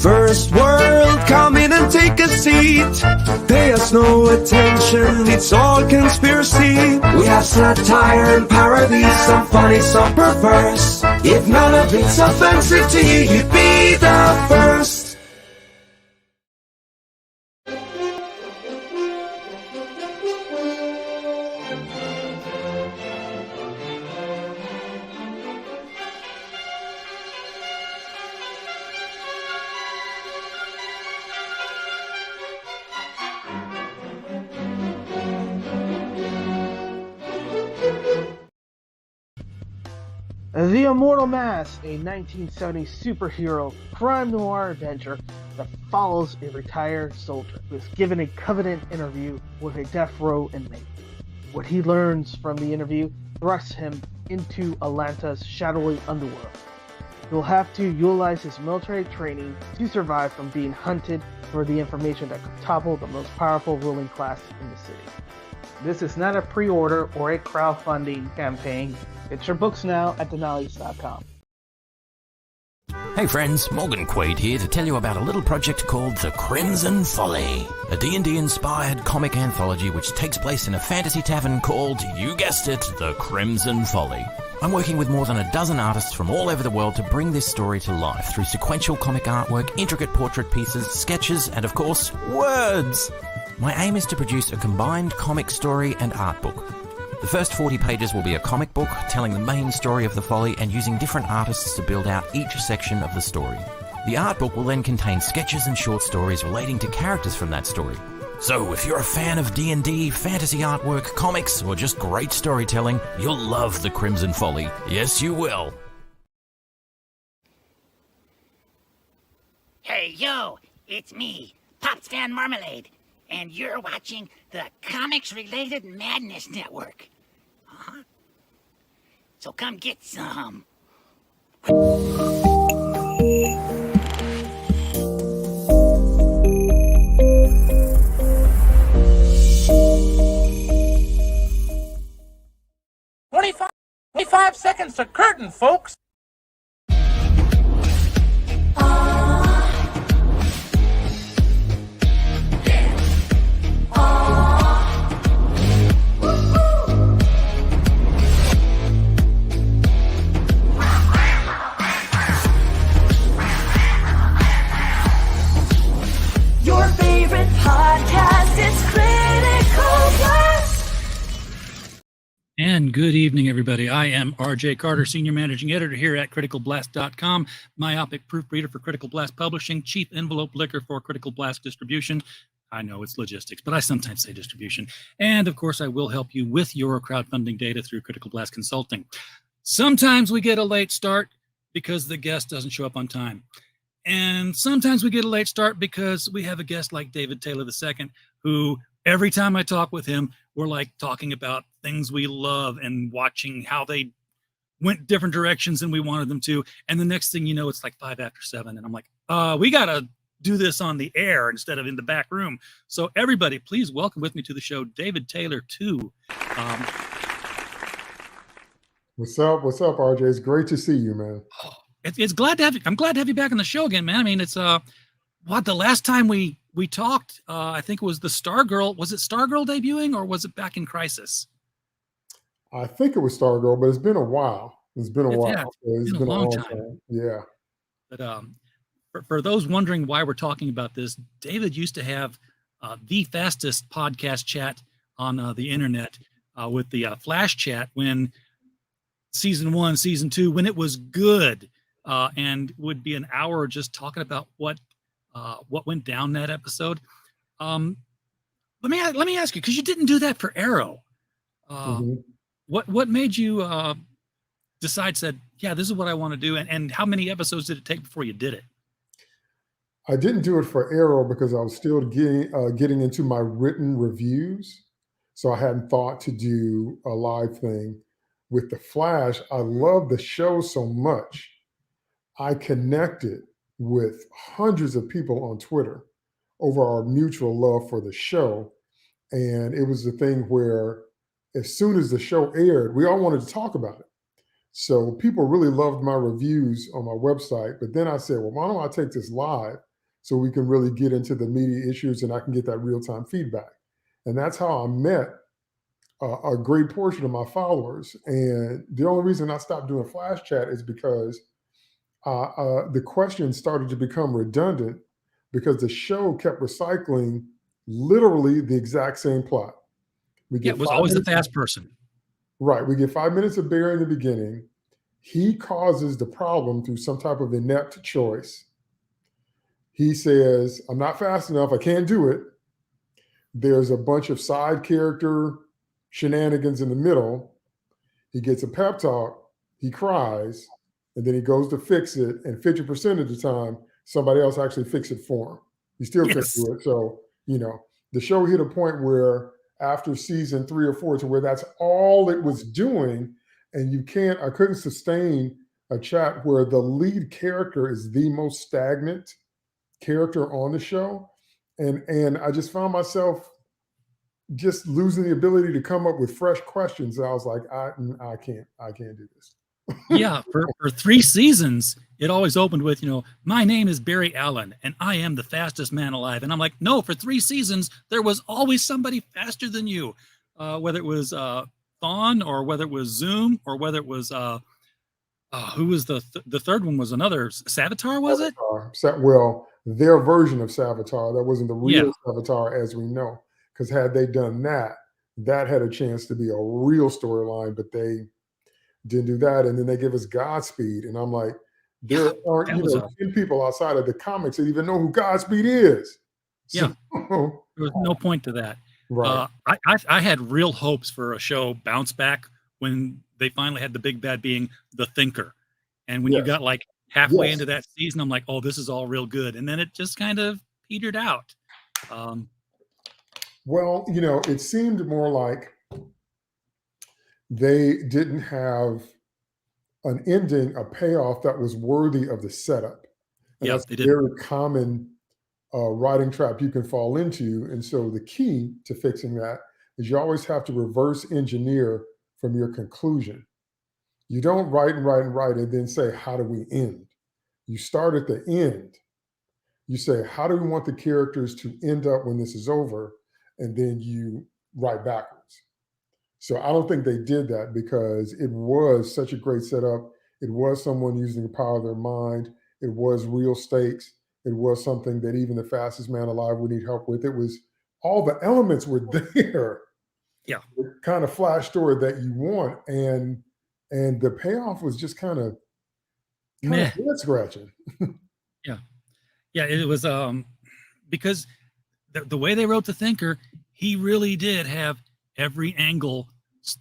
First world, come in and take a seat. Pay us no attention, it's all conspiracy. We have satire and parody, some funny, some perverse. If none of it's offensive to you, you'd be the first. The Immortal Mask, a 1970s superhero crime noir adventure that follows a retired soldier who is given a covenant interview with a death row inmate. What he learns from the interview thrusts him into Atlanta's shadowy underworld. He'll have to utilize his military training to survive from being hunted for the information that could topple the most powerful ruling class in the city. This is not a pre-order or a crowdfunding campaign. Get your books now at Denali's.com. Hey friends, Morgan Quaid here to tell you about a little project called The Crimson Folly, a D&D inspired comic anthology which takes place in a fantasy tavern called, you guessed it, The Crimson Folly. I'm working with more than a dozen artists from all over the world to bring this story to life through sequential comic artwork, intricate portrait pieces, sketches, and of course, words. My aim is to produce a combined comic story and art book. The first 40 pages will be a comic book telling the main story of the folly and using different artists to build out each section of the story. The art book will then contain sketches and short stories relating to characters from that story. So if you're a fan of D&D, fantasy artwork, comics, or just great storytelling, you'll love The Crimson Folly. Yes, you will. Hey, yo, it's me, Pops Fan Marmalade, and you're watching the Comics-Related Madness Network. Huh? So come get some. Twenty-five seconds to curtain, folks. Your favorite podcast is Critical Blast. And good evening, everybody. I am RJ Carter, Senior Managing Editor here at CriticalBlast.com, myopic proofreader for Critical Blast Publishing, Chief Envelope Licker for Critical Blast Distribution. I know it's logistics, but I sometimes say distribution. And of course, I will help you with your crowdfunding data through Critical Blast Consulting. Sometimes we get a late start because the guest doesn't show up on time. And sometimes we get a late start because we have a guest like David Taylor II, who every time I talk with him, we're like talking about things we love and watching how they went different directions than we wanted them to. And the next thing you know, it's like 5 after 7. And I'm like, we got to do this on the air instead of in the back room. So everybody, please welcome with me to the show, David Taylor II. What's up, RJ? It's great to see you, man. It's glad to have you. I'm glad to have you back on the show again, man. I mean, it's the last time we talked, I think it was the Stargirl. Was it Stargirl debuting or was it back in Crisis? I think it was Stargirl, but it's been a while. It's been a while. Yeah, it's been a long time. Yeah. But for those wondering why we're talking about this, David used to have the fastest podcast chat on the internet with the Flash Chat when season 1, season 2, when it was good, and would be an hour just talking about what went down that episode. Let me ask you, because you didn't do that for Arrow. What made you said, yeah, this is what I want to do, and how many episodes did it take before you did it? I didn't do it for Arrow because I was still getting into my written reviews, so I hadn't thought to do a live thing. With the Flash, I love the show so much. I connected with hundreds of people on Twitter over our mutual love for the show. And it was the thing where as soon as the show aired, we all wanted to talk about it. So people really loved my reviews on my website. But then I said, well, why don't I take this live so we can really get into the media issues and I can get that real-time feedback. And that's how I met a great portion of my followers. And the only reason I stopped doing flash chat is because the questions started to become redundant because the show kept recycling literally the exact same plot. We Yeah, get it was 5 always the minutes, fast person. right? We get 5 minutes of Barry in the beginning. He causes the problem through some type of inept choice. He says, I'm not fast enough. I can't do it. There's a bunch of side character shenanigans in the middle. He gets a pep talk. He cries. And then he goes to fix it. And 50% of the time, somebody else actually fixes it for him. He still can't do it. So, the show hit a point where after season 3 or 4 to where that's all it was doing. And I couldn't sustain a chat where the lead character is the most stagnant character on the show. And I just found myself just losing the ability to come up with fresh questions. I was like, I can't do this. Yeah, for 3 seasons, it always opened with, my name is Barry Allen, and I am the fastest man alive. And I'm like, no, for 3 seasons, there was always somebody faster than you, whether it was Thawne or whether it was Zoom or whether it was, who was the third one was another, Savitar, was it? Well, their version of Savitar. That wasn't the real Savitar as we know. Because had they done that, that had a chance to be a real storyline, but they didn't do that. And then they give us Godspeed. And I'm like, there aren't 10 people outside of the comics that even know who Godspeed is. Yeah. There was no point to that. Right. I had real hopes for a show bounce back when they finally had the big bad being the Thinker. And when you got like halfway into that season, I'm like, oh, this is all real good. And then it just kind of petered out. Well, it seemed more like they didn't have an ending, a payoff that was worthy of the setup. And that's a very common writing trap you can fall into. And so the key to fixing that is you always have to reverse engineer from your conclusion. You don't write and then say, how do we end? You start at the end. You say, how do we want the characters to end up when this is over? And then you write backwards. So I don't think they did that because it was such a great setup. It was someone using the power of their mind. It was real stakes. It was something that even the fastest man alive would need help with. It was all the elements were there. Yeah. The kind of flash story that you want. And the payoff was just kind of head scratching. Yeah. Yeah. It was because the way they wrote the Thinker, he really did have every angle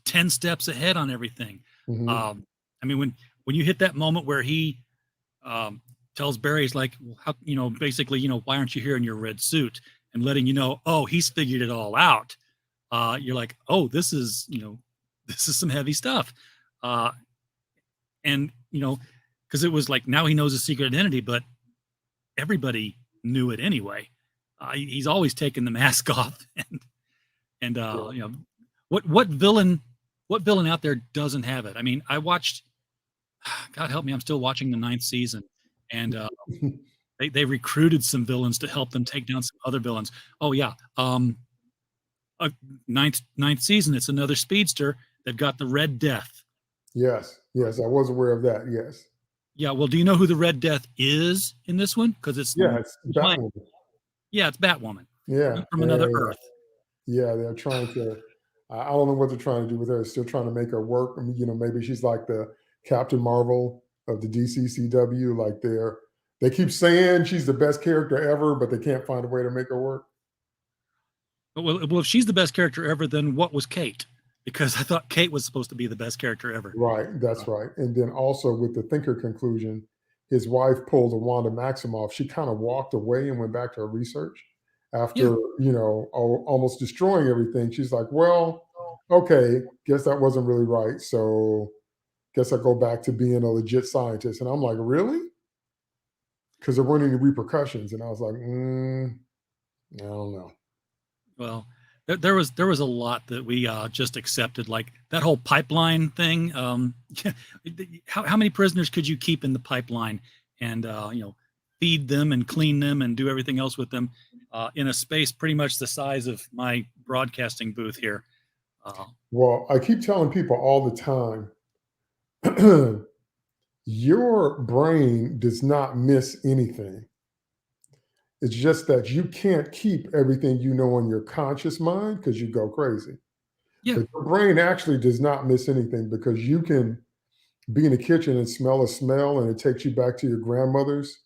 10 steps ahead on everything. Mm-hmm. I mean, when you hit that moment where he tells Barry, he's like, well, how, basically, why aren't you here in your red suit? And letting oh, he's figured it all out. You're like, oh, this is some heavy stuff. And, because it was like, now he knows his secret identity, but everybody knew it anyway. He's always taken the mask off, and what villain out there doesn't have it? I mean, I watched, God help me, I'm still watching the 9th season, and they recruited some villains to help them take down some other villains. Oh yeah, ninth season, it's another speedster that got the Red Death. Yes, I was aware of that. Yes. Yeah, well, do you know who the Red Death is in this one? Because it's Batwoman. Yeah, it's Batwoman. Yeah, from another Earth. Yeah, they're trying to. I don't know what they're trying to do with her. They're still trying to make her work. I mean, maybe she's like the Captain Marvel of the DCCW. Like they keep saying she's the best character ever, but they can't find a way to make her work. Well, if she's the best character ever, then what was Kate? Because I thought Kate was supposed to be the best character ever. Right, that's right. And then also with the Thinker conclusion, his wife pulled a Wanda Maximoff. She kind of walked away and went back to her research after, almost destroying everything. She's like, well, okay, guess that wasn't really right. So guess I go back to being a legit scientist. And I'm like, really? Because there weren't any repercussions. And I was like, I don't know. Well, there was a lot that we just accepted, like that whole pipeline thing. How many prisoners could you keep in the pipeline? And feed them and clean them and do everything else with them in a space pretty much the size of my broadcasting booth here. Well, I keep telling people all the time, your brain does not miss anything. It's just that you can't keep everything you know in your conscious mind because you go crazy. Yeah. But your brain actually does not miss anything because you can be in the kitchen and smell a smell and it takes you back to your grandmother's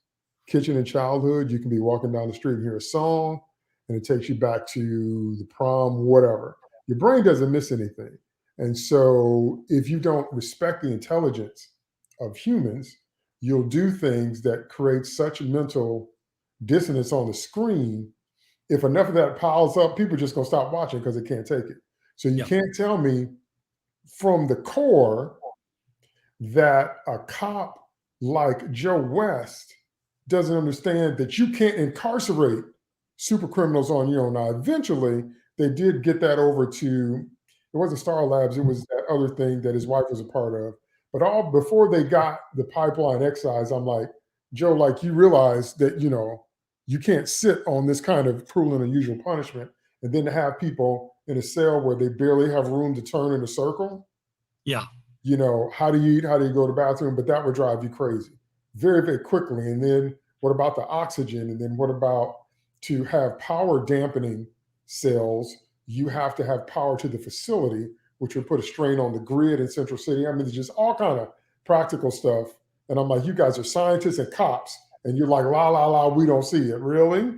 kitchen in childhood. You can be walking down the street and hear a song and it takes you back to the prom, whatever. Your brain doesn't miss anything. And so if you don't respect the intelligence of humans, you'll do things that create such mental dissonance on the screen. If enough of that piles up, people are just going to stop watching because they can't take it. So you can't tell me from the core that a cop like Joe West doesn't understand that you can't incarcerate super criminals on your own. Now, eventually, they did get that over to, it wasn't Star Labs, it was that other thing that his wife was a part of. But all before they got the pipeline excise, I'm like, Joe, like you realize that, you know, you can't sit on this kind of cruel and unusual punishment and then to have people in a cell where they barely have room to turn in a circle. Yeah. You know, how do you eat? How do you go to the bathroom? But that would drive you crazy very, very quickly. And then what about the oxygen? And then what about to have power dampening cells? You have to have power to the facility, which would put a strain on the grid in Central City. I mean, there's just all kind of practical stuff. And I'm like, you guys are scientists and cops. And you're like, la, la, la, we don't see it. Really?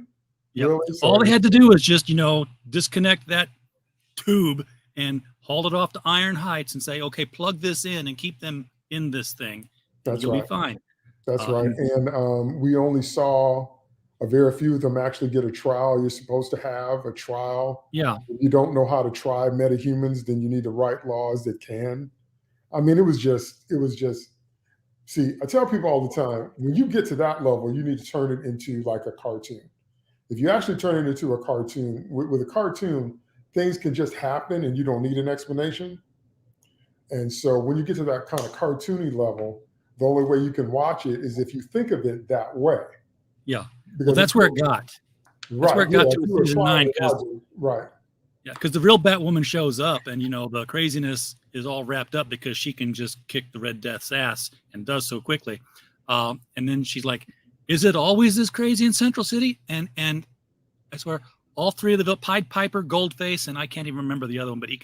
Yep. Really? All they had to do was just, you know, disconnect that tube and haul it off to Iron Heights and say, okay, plug this in and keep them in this thing. That's You'll right. be fine. That's right. And we only saw a very few of them actually get a trial. You're supposed to have a trial. Yeah. If you don't know how to try metahumans, then you need to write laws that can. I mean, it was just, see, I tell people all the time, when you get to that level, you need to turn it into like a cartoon. If you actually turn it into a cartoon, with a cartoon, things can just happen and you don't need an explanation. And so when you get to that kind of cartoony level, the only way you can watch it is if you think of it that way. Yeah. Well, that's where it got. That's where it got to season 9. Right. Yeah, because the real Batwoman shows up and, you know, the craziness is all wrapped up because she can just kick the Red Death's ass and does so quickly. And then she's like, is it always this crazy in Central City? And I swear, all three of the Pied Piper, Goldface, and I can't even remember the other one, but it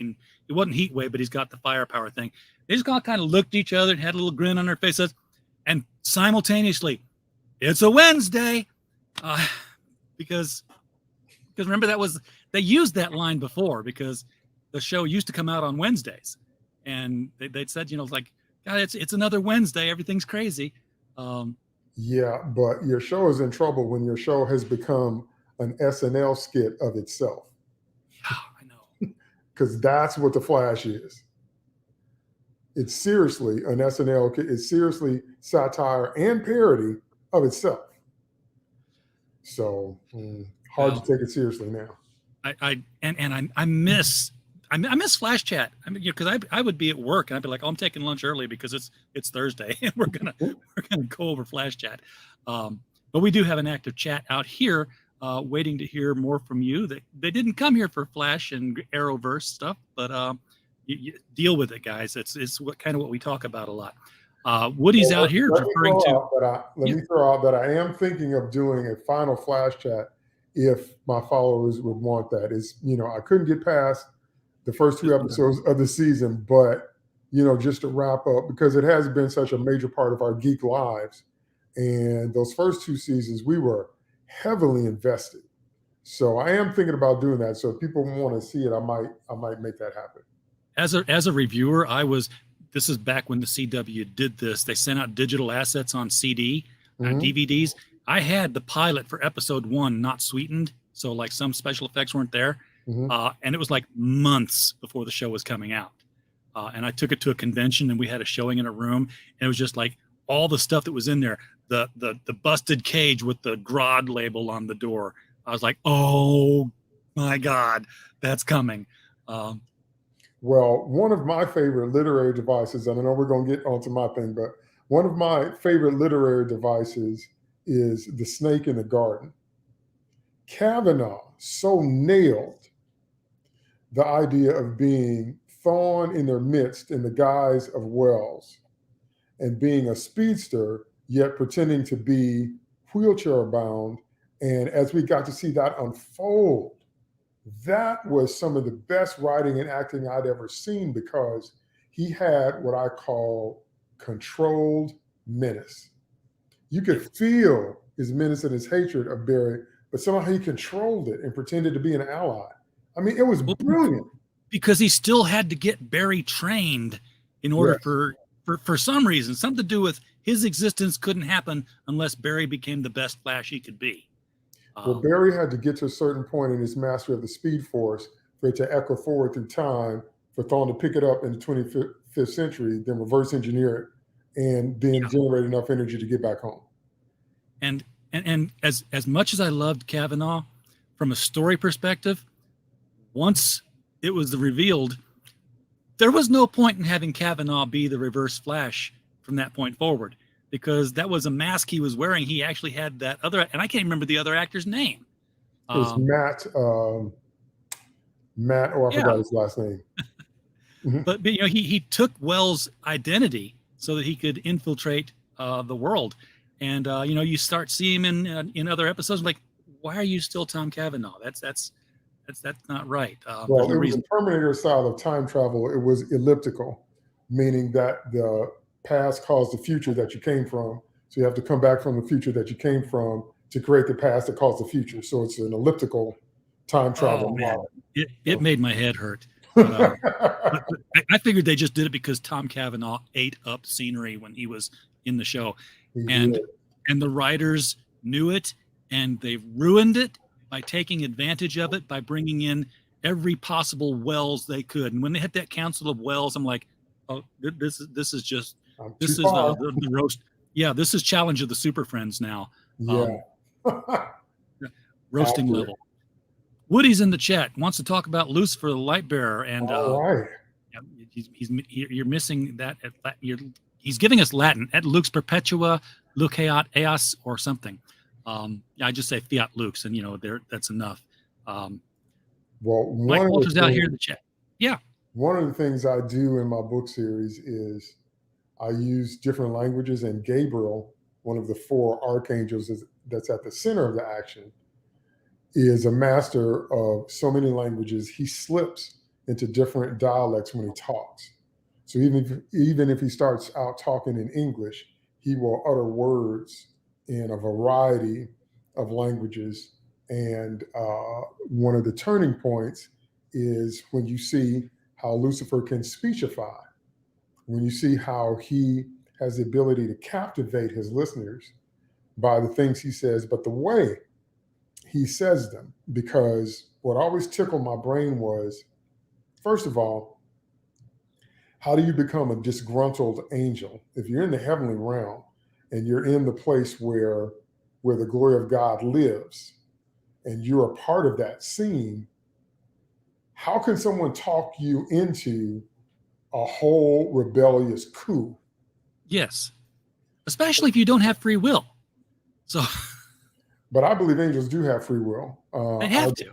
wasn't Heatwave, but he's got the firepower thing. They just all kind of looked at each other and had a little grin on their faces. And simultaneously, it's a Wednesday. Because remember they used that line before because the show used to come out on Wednesdays. And they'd said, you know, like, God, it's another Wednesday. Everything's crazy. Yeah, but your show is in trouble when your show has become an SNL skit of itself. Yeah, I know. Because that's what The Flash is. It's seriously an SNL, it's seriously satire and parody of itself. So hard to take it seriously now. I miss Flash Chat. I mean, because I would be at work and I'd be like, oh, I'm taking lunch early because it's Thursday and we're gonna go over Flash Chat. But we do have an active chat out here, waiting to hear more from you. They didn't come here for Flash and Arrowverse stuff, but you deal with it, guys. It's what we talk about a lot. Woody's out here referring to. Let me throw out that I am thinking of doing a final Flash Chat if my followers would want that. Is, you know, I couldn't get past the first 2 episodes of the season, but, you know, just to wrap up, because it has been such a major part of our geek lives. And those first 2 seasons, we were heavily invested. So I am thinking about doing that. So if people want to see it, I might make that happen. As a reviewer, this is back when the CW did this. They sent out digital assets on CD, DVDs. I had the pilot for episode 1 not sweetened, so like some special effects weren't there. And it was like months before the show was coming out. And I took it to a convention and we had a showing in a room, and it was just like all the stuff that was in there, the busted cage with the Grodd label on the door. I was like, oh my God, that's coming. Well, one of my favorite literary devices, and I know we're going to get onto my thing, but one of my favorite literary devices is the snake in the garden. Kavanaugh so nailed the idea of being thorn in their midst in the guise of Wells and being a speedster, yet pretending to be wheelchair bound. And as we got to see that unfold, that was some of the best writing and acting I'd ever seen, because he had what I call controlled menace. You could feel his menace and his hatred of Barry, but somehow he controlled it and pretended to be an ally. I mean, it was brilliant. Because he still had to get Barry trained in order for some reason, something to do with his existence couldn't happen unless Barry became the best Flash he could be. Well, Barry had to get to a certain point in his mastery of the Speed Force for it to echo forward through time, for Thawne to pick it up in the 25th century, then reverse engineer it, and then generate enough energy to get back home. And as much as I loved Kavanaugh, from a story perspective, once it was revealed, there was no point in having Kavanaugh be the Reverse Flash from that point forward, because that was a mask he was wearing. He actually had that other, and I can't remember the other actor's name. It was Matt, I forgot his last name. But you know, he took Wells' identity so that he could infiltrate the world. And you know, you start seeing him in other episodes, like, why are you still Tom Cavanaugh? That's not right. Well, it was a Terminator style of time travel. It was elliptical, meaning that the past caused the future that you came from. So you have to come back from the future that you came from to create the past that caused the future. So it's an elliptical time travel model. It made my head hurt. But, I figured they just did it because Tom Cavanaugh ate up scenery when he was in the show. And the writers knew it, and they ruined it by taking advantage of it, by bringing in every possible Wells they could. And when they hit that Council of Wells, I'm like, oh, this is the roast. Yeah, this is Challenge of the Super Friends now. Roasting level. Woody's in the chat, wants to talk about Lucifer, the Light Bearer, and you're missing that. He's giving us Latin at Lux Perpetua, Luceat Eas, or something. I just say Fiat Lux, and you know, that's enough. Mike Walter's out here in the chat. Yeah. One of the things I do in my book series is I use different languages, and Gabriel, one of the four archangels that's at the center of the action, is a master of so many languages. He slips into different dialects when he talks. So even if he starts out talking in English, he will utter words in a variety of languages. And one of the turning points is when you see how Lucifer can speechify, when you see how he has the ability to captivate his listeners by the things he says, but the way he says them. Because what always tickled my brain was, first of all, how do you become a disgruntled angel? If you're in the heavenly realm and you're in the place where the glory of God lives, and you're a part of that scene, how can someone talk you into a whole rebellious coup? Yes, especially if you don't have free will. So, but I believe angels do have free will. They have to.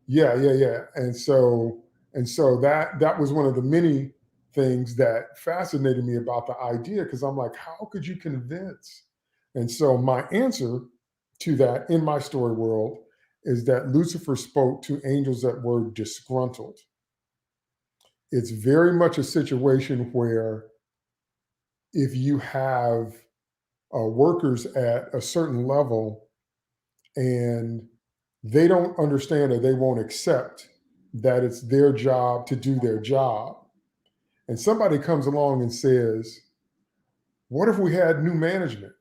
Yeah. And so that was one of the many things that fascinated me about the idea, because I'm like, how could you convince? And so my answer to that in my story world is that Lucifer spoke to angels that were disgruntled. It's very much a situation where if you have workers at a certain level and they don't understand, or they won't accept that it's their job to do their job, and somebody comes along and says, what if we had new management?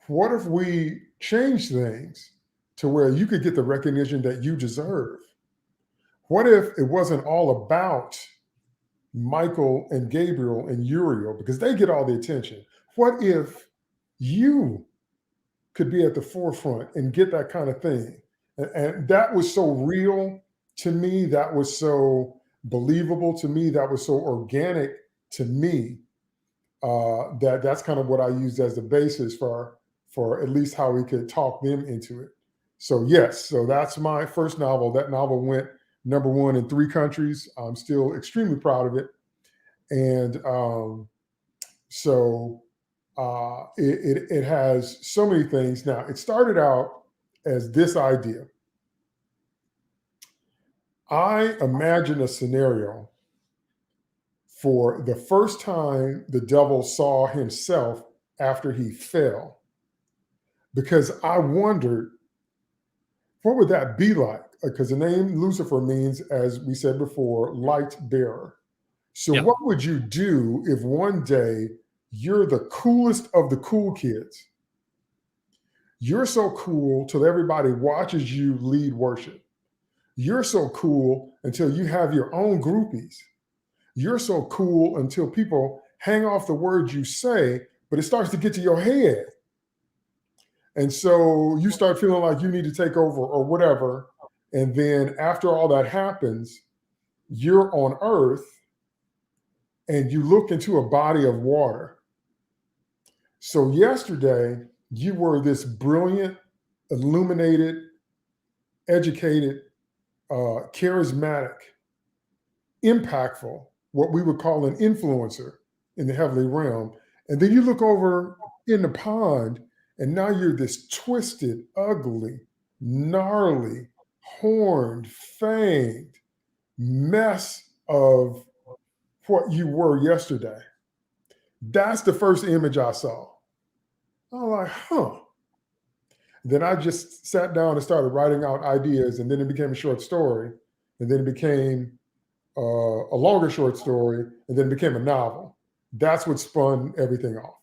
What if we change things to where you could get the recognition that you deserve? What if it wasn't all about Michael and Gabriel and Uriel, because they get all the attention? What if you could be at the forefront and get that kind of thing? And that was so real to me. That was so believable to me. That was so organic to me. that's kind of what I used as the basis for at least how we could talk them into it. So yes, so that's my first novel. That novel went #1 in 3 countries. I'm still extremely proud of it. And it has so many things. Now, it started out as this idea. I imagine a scenario for the first time the devil saw himself after he fell, because I wondered, what would that be like? Because the name Lucifer means, as we said before, light bearer. So what would you do if one day you're the coolest of the cool kids? You're so cool till everybody watches you lead worship. You're so cool until you have your own groupies. You're so cool until people hang off the words you say, but it starts to get to your head. And so you start feeling like you need to take over or whatever. And then after all that happens, you're on earth and you look into a body of water. So yesterday, you were this brilliant, illuminated, educated, charismatic, impactful, what we would call an influencer in the heavenly realm. And then you look over in the pond, and now you're this twisted, ugly, gnarly, horned, fanged mess of what you were yesterday. That's the first image I saw. I'm like, huh. Then I just sat down and started writing out ideas, and then it became a short story, and then it became a longer short story, and then it became a novel. That's what spun everything off.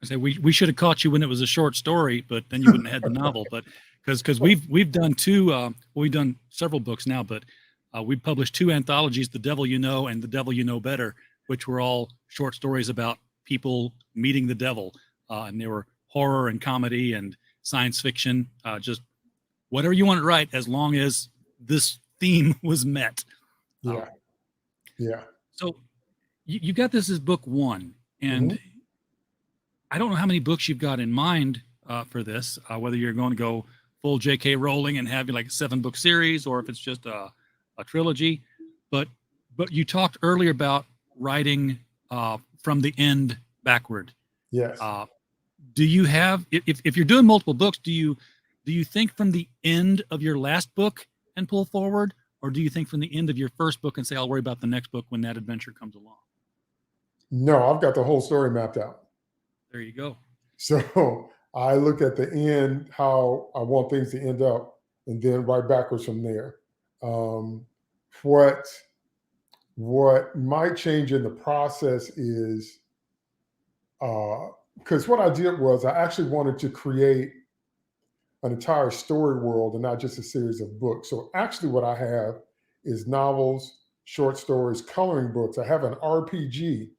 I say we should have caught you when it was a short story, but then you wouldn't have had the novel. But because we've done we've done several books now, but we published 2 anthologies, The Devil You Know and The Devil You Know Better, which were all short stories about people meeting the devil, and they were horror and comedy and science fiction, just whatever you want to write, as long as this theme was met. Yeah. So you got this as book 1, and I don't know how many books you've got in mind for this, whether you're going to go full J.K. Rowling and have like a 7-book series, or if it's just a trilogy. But you talked earlier about writing from the end backward. Yes. Do you have, if you're doing multiple books, do you think from the end of your last book and pull forward, or do you think from the end of your first book and say, I'll worry about the next book when that adventure comes along? No, I've got the whole story mapped out. There you go. So I look at the end, how I want things to end up, and then write backwards from there. What might change in the process is, because what I did was I actually wanted to create an entire story world and not just a series of books. So actually what I have is novels, short stories, coloring books. I have an RPG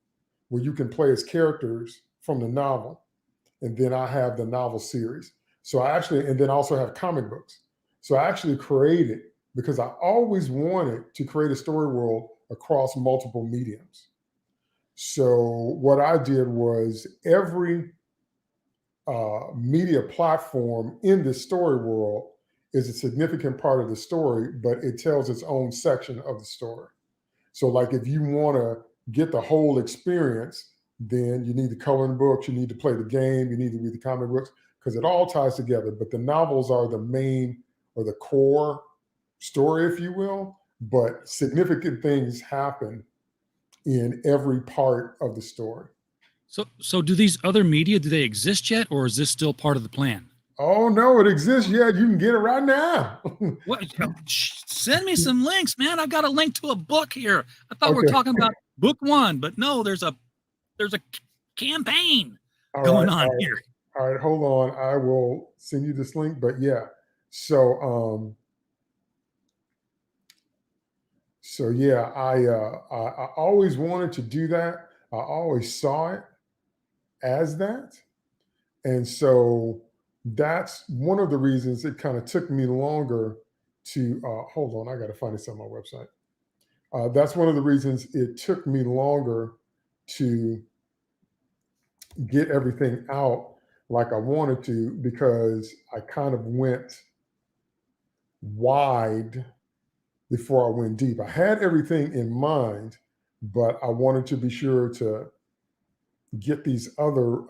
where you can play as characters from the novel. And then I have the novel series. So and then also have comic books. So I actually created, because I always wanted to create a story world across multiple mediums. So what I did was every media platform in the story world is a significant part of the story, but it tells its own section of the story. So like if you want to get the whole experience, then you need the coloring books, you need to play the game, you need to read the comic books, because it all ties together. But the novels are the main or the core story, if you will, but significant things happen in every part of the story. So do these other media, do they exist yet, or is this still part of the plan? Oh no, it exists yet. You can get it right now. What? Send me some links, man. I've got a link to a book here. I thought we were talking about book 1, but no, there's a campaign going on here. All right, hold on. I will send you this link. But yeah, so yeah, I always wanted to do that. I always saw it as that, and so that's one of the reasons it kind of took me longer to hold on. I got to find this on my website. That's one of the reasons it took me longer to get everything out like I wanted to, because I kind of went wide before I went deep. I had everything in mind, but I wanted to be sure to get these other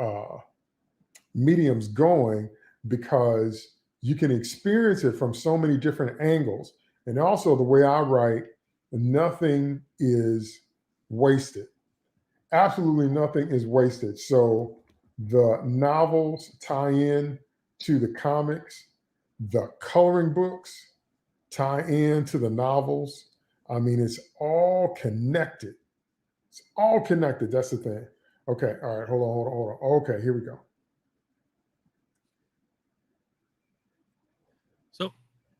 mediums going, because you can experience it from so many different angles. And also the way I write, nothing is wasted. Absolutely nothing is wasted. So the novels tie in to the comics, the coloring books tie in to the novels. I mean, it's all connected. It's all connected. That's the thing. Okay. All right. Hold on. Okay. Here we go.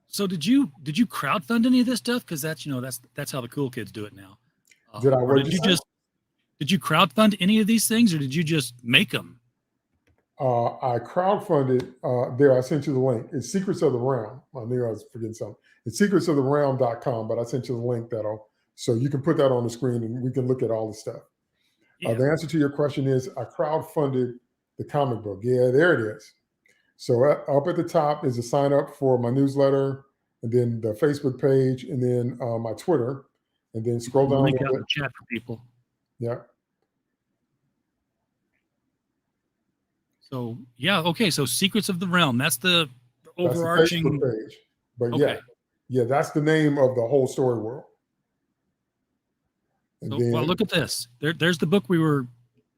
So did you crowdfund any of this stuff? Because that's how the cool kids do it now. Did I? Or did you crowdfund any of these things, or did you just make them? I crowdfunded. There, I sent you the link. It's Secrets of the Realm. I knew I was forgetting something. It's secretsoftherealm.com, but I sent you the link so you can put that on the screen and we can look at all the stuff. Yeah. The answer to your question is I crowdfunded the comic book. Yeah, there it is. So up at the top is a sign up for my newsletter, and then the Facebook page, and then my Twitter, and then scroll down. Link out in the chat for people. Yeah. So yeah, okay. So Secrets of the Realm. That's the overarching that's the Facebook page. But okay. yeah, that's the name of the whole story world. And so, well, look at this. There's the book we were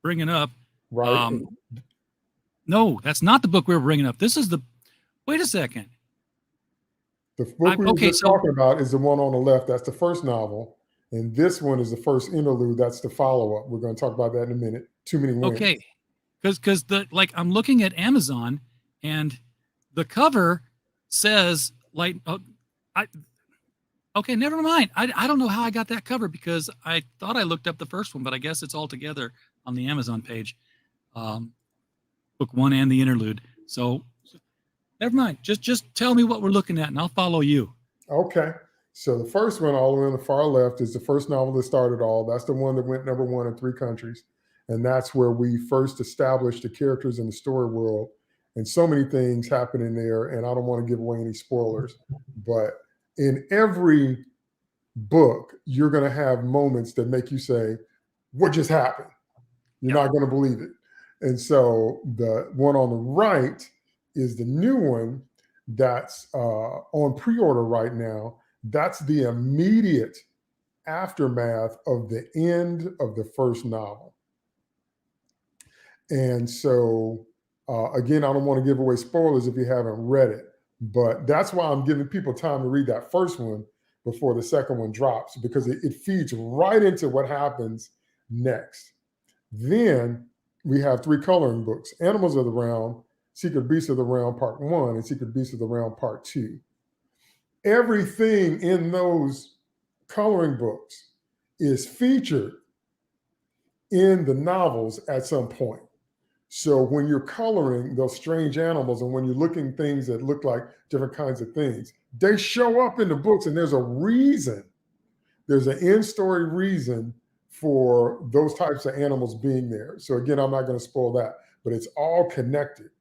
bringing up. Right. No, that's not the book we were bringing up. This is the. Wait a second. The book we were just talking about is the one on the left. That's the first novel. And this one is the first interlude. That's the follow-up. We're going to talk about that in a minute. Too Many Wins. Okay. Because I'm looking at Amazon, and the cover says okay, never mind. I don't know how I got that cover, because I thought I looked up the first one, but I guess it's all together on the Amazon page. Book one and the interlude. So never mind. Just tell me what we're looking at, and I'll follow you. Okay. So the first one, all the way on the far left, is the first novel that started all. That's the one that went #1 in 3 countries. And that's where we first established the characters in the story world. And so many things happen in there. And I don't want to give away any spoilers. But in every book, you're going to have moments that make you say, what just happened? You're not going to believe it. And so the one on the right is the new one that's on pre-order right now. That's the immediate aftermath of the end of the first novel. And so, again, I don't want to give away spoilers if you haven't read it, but that's why I'm giving people time to read that first one before the second one drops, because it feeds right into what happens next. Then we have 3 coloring books: Animals of the Realm, Secret Beasts of the Realm Part 1, and Secret Beasts of the Realm Part 2. Everything in those coloring books is featured in the novels at some point. So when you're coloring those strange animals, and when you're looking things that look like different kinds of things, they show up in the books, and there's a reason. There's an in-story reason for those types of animals being there. So again, I'm not going to spoil that, but it's all connected.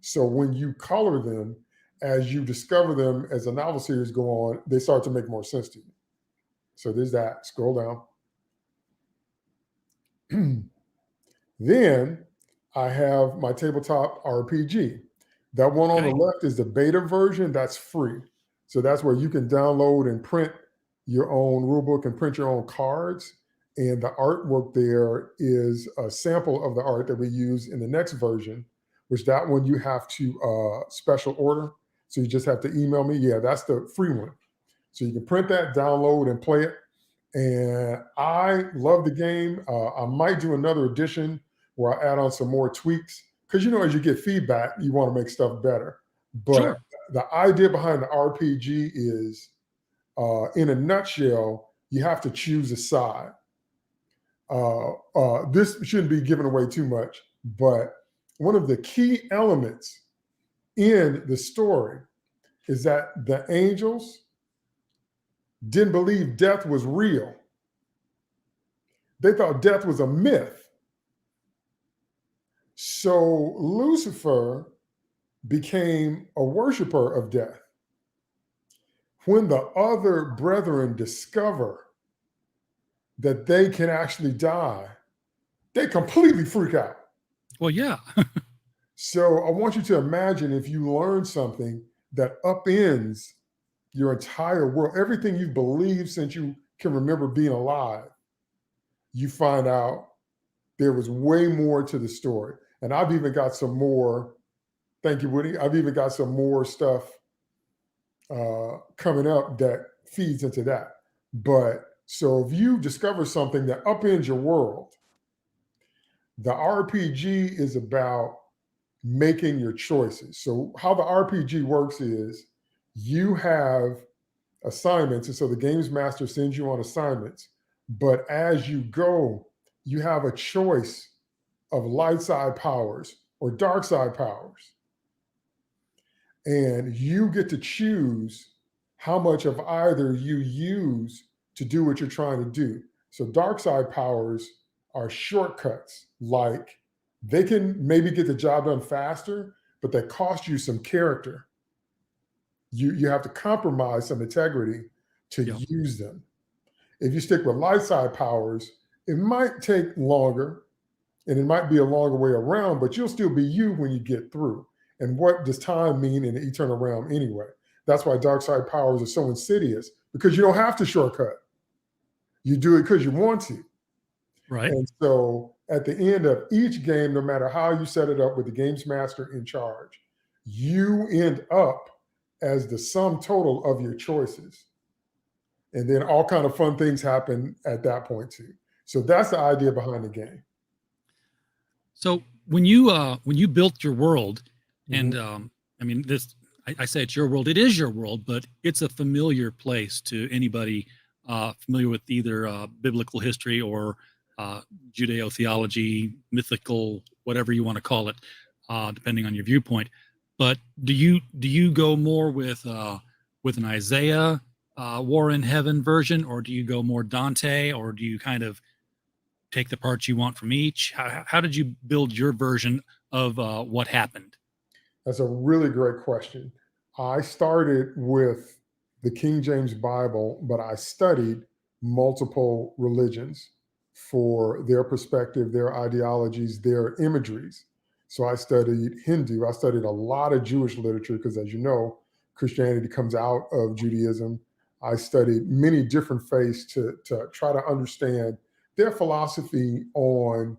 So when you color them, as you discover them as the novel series go on, they start to make more sense to you. So there's that. Scroll down. Then I have my tabletop RPG. That one on the left is the beta version. That's free. So that's where you can download and print your own rulebook and print your own cards. And the artwork there is a sample of the art that we use in the next version, which that one you have to special order. So you just have to email me. Yeah, that's the free one. So you can print that, download, and play it. And I love the game. I might do another edition where I add on some more tweaks, because as you get feedback, you want to make stuff better. But the idea behind the RPG is, in a nutshell, you have to choose a side. This shouldn't be giving away too much, but one of the key elements in the story is that the angels didn't believe death was real. They thought death was a myth. So Lucifer became a worshiper of death. When the other brethren discover that they can actually die, they completely freak out. Well, yeah. So I want you to imagine if you learn something that upends your entire world, everything you've believed since you can remember being alive, you find out there was way more to the story. And I've even got some more, thank you, Woody. I've even got some more stuff coming up that feeds into that. But so if you discover something that upends your world, the RPG is about making your choices. So how the RPG works is you have assignments, and so the games master sends you on assignments, but as you go, you have a choice of light side powers or dark side powers. And you get to choose how much of either you use to do what you're trying to do. So dark side powers are shortcuts, like they can maybe get the job done faster, but they cost you some character. You have to compromise some integrity to use them. If you stick with light side powers, it might take longer and it might be a longer way around, but you'll still be you when you get through. And what does time mean in the eternal realm anyway? That's why dark side powers are so insidious, because you don't have to shortcut. You do it because you want to. Right. And so at the end of each game, no matter how you set it up with the games master in charge, you end up as the sum total of your choices. And then all kind of fun things happen at that point too. So that's the idea behind the game. So when you built your world, and I mean, this, I say it's your world, it is your world, but it's a familiar place to anybody familiar with either biblical history or Judeo-theology, mythical, whatever you want to call it, depending on your viewpoint. But do you go more with an Isaiah War in Heaven version, or do you go more Dante, or do you kind of take the parts you want from each? How did you build your version of what happened? That's a really great question. I started with the King James Bible, but I studied multiple religions for their perspective, their ideologies, their imageries. So I studied Hindu. I studied a lot of Jewish literature because, as you know, Christianity comes out of Judaism. I studied many different faiths to try to understand their philosophy on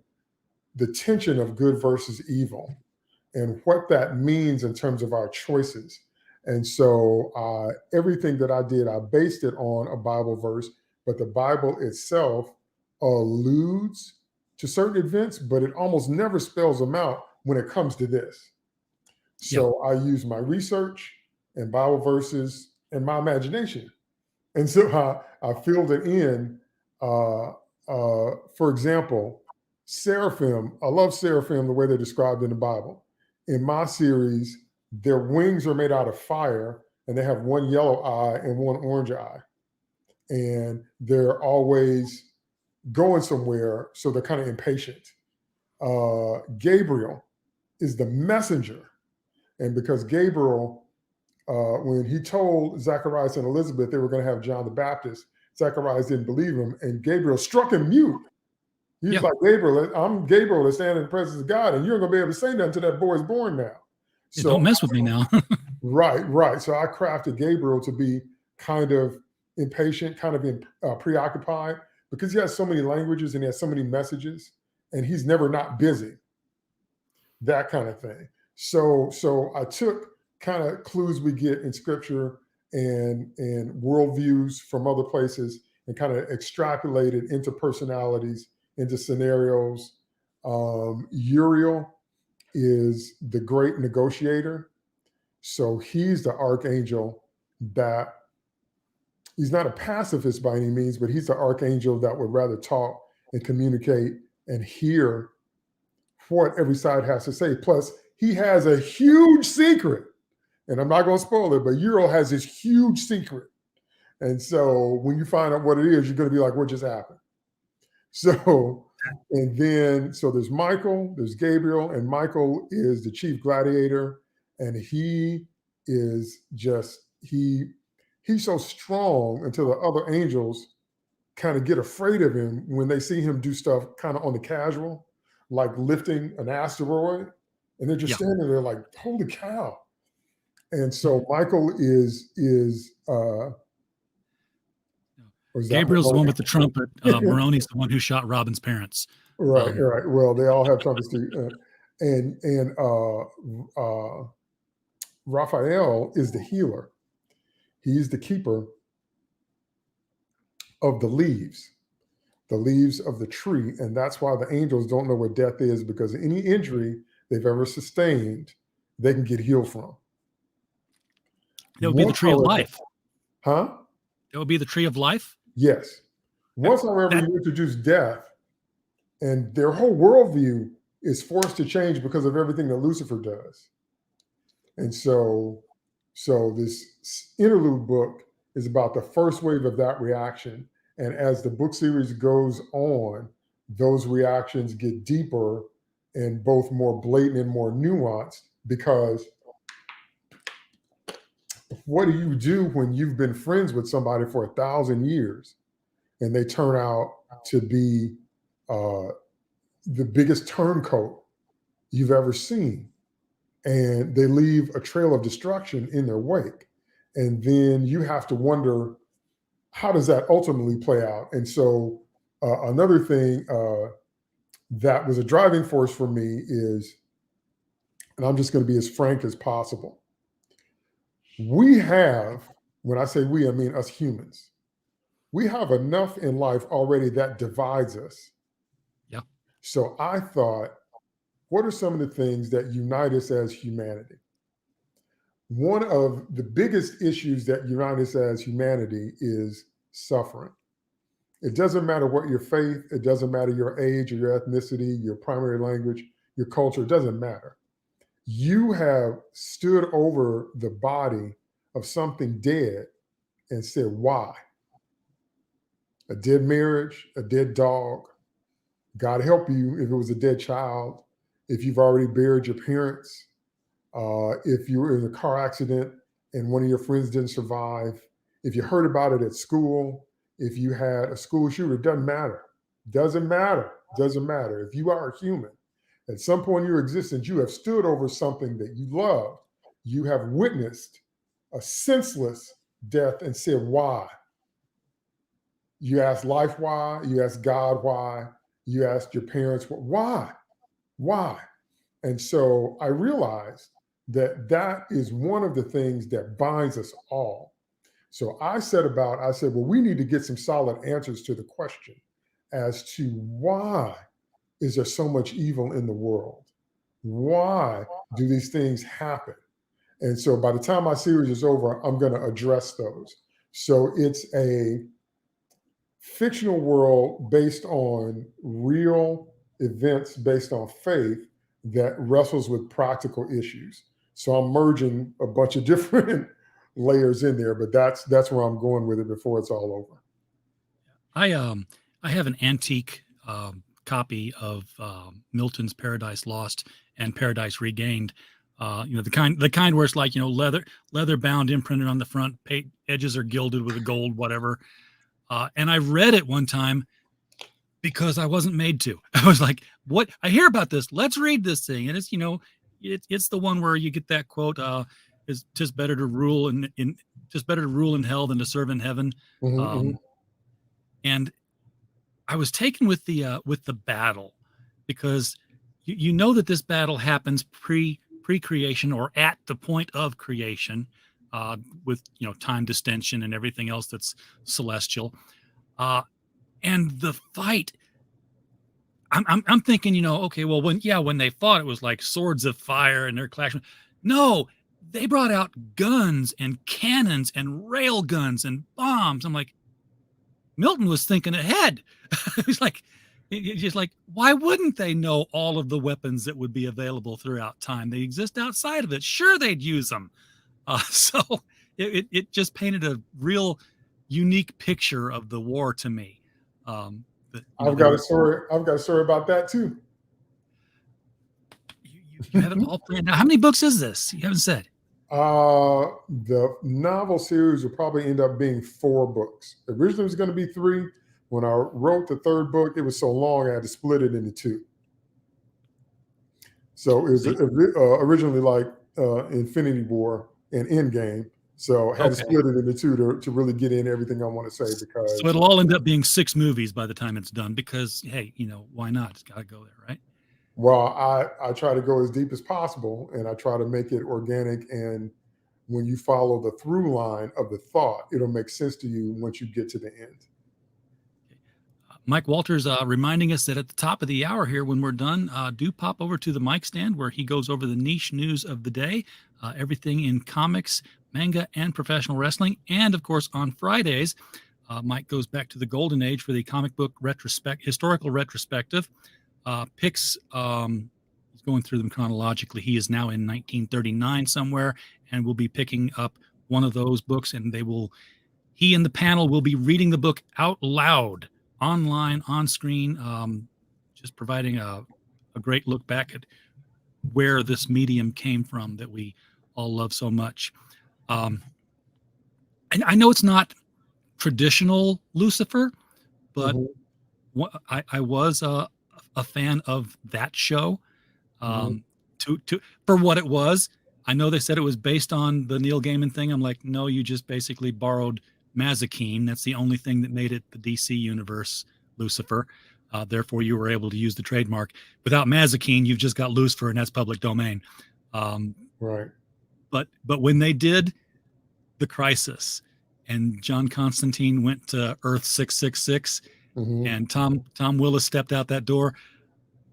the tension of good versus evil and what that means in terms of our choices. And so everything that I did, I based it on a Bible verse, but the Bible itself alludes to certain events, but it almost never spells them out when it comes to this. So I use my research and Bible verses and my imagination. And so I filled it in. For example, seraphim, I love seraphim the way they're described in the Bible. In my series, their wings are made out of fire and they have one yellow eye and one orange eye. And they're always going somewhere, so they're kind of impatient. Gabriel is the messenger. And because Gabriel, when he told Zacharias and Elizabeth they were going to have John the Baptist, Zacharias didn't believe him, and Gabriel struck him mute. He's like, Gabriel, I'm Gabriel that's standing in the presence of God, and you're going to be able to say nothing until that boy's born now. Yeah, so don't mess with me now. Right. So I crafted Gabriel to be kind of impatient, kind of preoccupied, because he has so many languages and he has so many messages, and he's never not busy. That kind of thing. So I took kind of clues we get in scripture and worldviews from other places and kind of extrapolated into personalities, into scenarios. Uriel is the great negotiator. So he's the archangel that, he's not a pacifist by any means, but he's the archangel that would rather talk and communicate and hear what every side has to say. Plus, he has a huge secret. And I'm not going to spoil it, but Uriel has this huge secret. And so when you find out what it is, you're going to be like, what just happened? So And then, so there's Michael, there's Gabriel, and Michael is the chief gladiator, and he is just, he's so strong until the other angels kind of get afraid of him when they see him do stuff kind of on the casual, like lifting an asteroid, and they're just standing there like, holy cow. And so Michael is Gabriel's the one with the trumpet. Moroni's the one who shot Robin's parents. Right, right. Well, they all have trumpets too. And Raphael is the healer. He's the keeper of the leaves of the tree. And that's why the angels don't know what death is, because any injury they've ever sustained, they can get healed from. That would be the tree of life. Huh? That would be the tree of life? Yes. Once, however, you introduce death, and their whole worldview is forced to change because of everything that Lucifer does. And so this interlude book is about the first wave of that reaction. And as the book series goes on, those reactions get deeper and both more blatant and more nuanced, because what do you do when you've been friends with somebody for 1,000 years and they turn out to be the biggest turncoat you've ever seen, and they leave a trail of destruction in their wake? And then you have to wonder, how does that ultimately play out? And so another thing that was a driving force for me is, and I'm just going to be as frank as possible, we have, when I say we, I mean us humans, we have enough in life already that divides us. Yeah. So I thought, what are some of the things that unite us as humanity? One of the biggest issues that unite us as humanity is suffering. It doesn't matter what your faith, it doesn't matter your age or your ethnicity, your primary language, your culture, it doesn't matter. You have stood over the body of something dead and said, why? A dead marriage, a dead dog. God help you if it was a dead child, if you've already buried your parents, if you were in a car accident and one of your friends didn't survive, if you heard about it at school, if you had a school shooter, it doesn't matter. Doesn't matter. Doesn't matter. If you are a human, at some point in your existence, you have stood over something that you love. You have witnessed a senseless death and said, why? You asked life why, you asked God why, you asked your parents why? Why? And so I realized that that is one of the things that binds us all. So I said, well, we need to get some solid answers to the question as to why is there so much evil in the world? Why do these things happen? And so by the time my series is over, I'm going to address those. So it's a fictional world based on real events, based on faith, that wrestles with practical issues. So I'm merging a bunch of different layers in there, but that's where I'm going with it before it's all over. I have an antique copy of Milton's Paradise Lost and Paradise Regained. The kind where it's like, leather bound, imprinted on the front, edges are gilded with a gold, whatever. And I read it one time because I wasn't made to. I was like, what? I hear about this. Let's read this thing. And it's, it's the one where you get that quote, is tis better to rule in hell than to serve in heaven. Mm-hmm. And I was taken with the battle, because you know that this battle happens pre-creation or at the point of creation, with time distension and everything else that's celestial, and the fight. I'm thinking, okay, well, when they fought, it was like swords of fire and they're clashing. No, they brought out guns and cannons and rail guns and bombs. I'm like, Milton was thinking ahead. He's just like, why wouldn't they know all of the weapons that would be available throughout time? They exist outside of it. Sure, they'd use them. So it just painted a real unique picture of the war to me. I've got a story. I've got a story about that too. You have it all planned out. How many books is this? You haven't said. The novel series will probably end up being 4 books. Originally, it was going to be 3. When I wrote the 3rd book, it was so long I had to split it into 2. So it was originally like Infinity War and Endgame. So I had to split it into 2 to really get in everything I want to say. Because so it'll all end up being 6 movies by the time it's done. Because hey, why not? It's got to go there, right? Well, I try to go as deep as possible, and I try to make it organic. And when you follow the through line of the thought, it'll make sense to you once you get to the end. Mike Walters reminding us that at the top of the hour here, when we're done, do pop over to the mic stand where he goes over the niche news of the day, everything in comics, manga, and professional wrestling. And of course, on Fridays, Mike goes back to the golden age for the comic book historical retrospective. Picks, he's going through them chronologically. He is now in 1939 somewhere, and we'll be picking up one of those books, and he and the panel will be reading the book out loud, online, on screen, just providing a great look back at where this medium came from that we all love so much. And I know it's not traditional Lucifer, but I was a fan of that show. For what it was. I know they said it was based on the Neil Gaiman thing. I'm like, no, you just basically borrowed Mazikeen. That's the only thing that made it the DC universe Lucifer. Therefore, you were able to use the trademark. Without Mazikeen, you've just got Lucifer, and that's public domain. Right. But when they did the Crisis, and John Constantine went to Earth 666, and Tom Willis stepped out that door,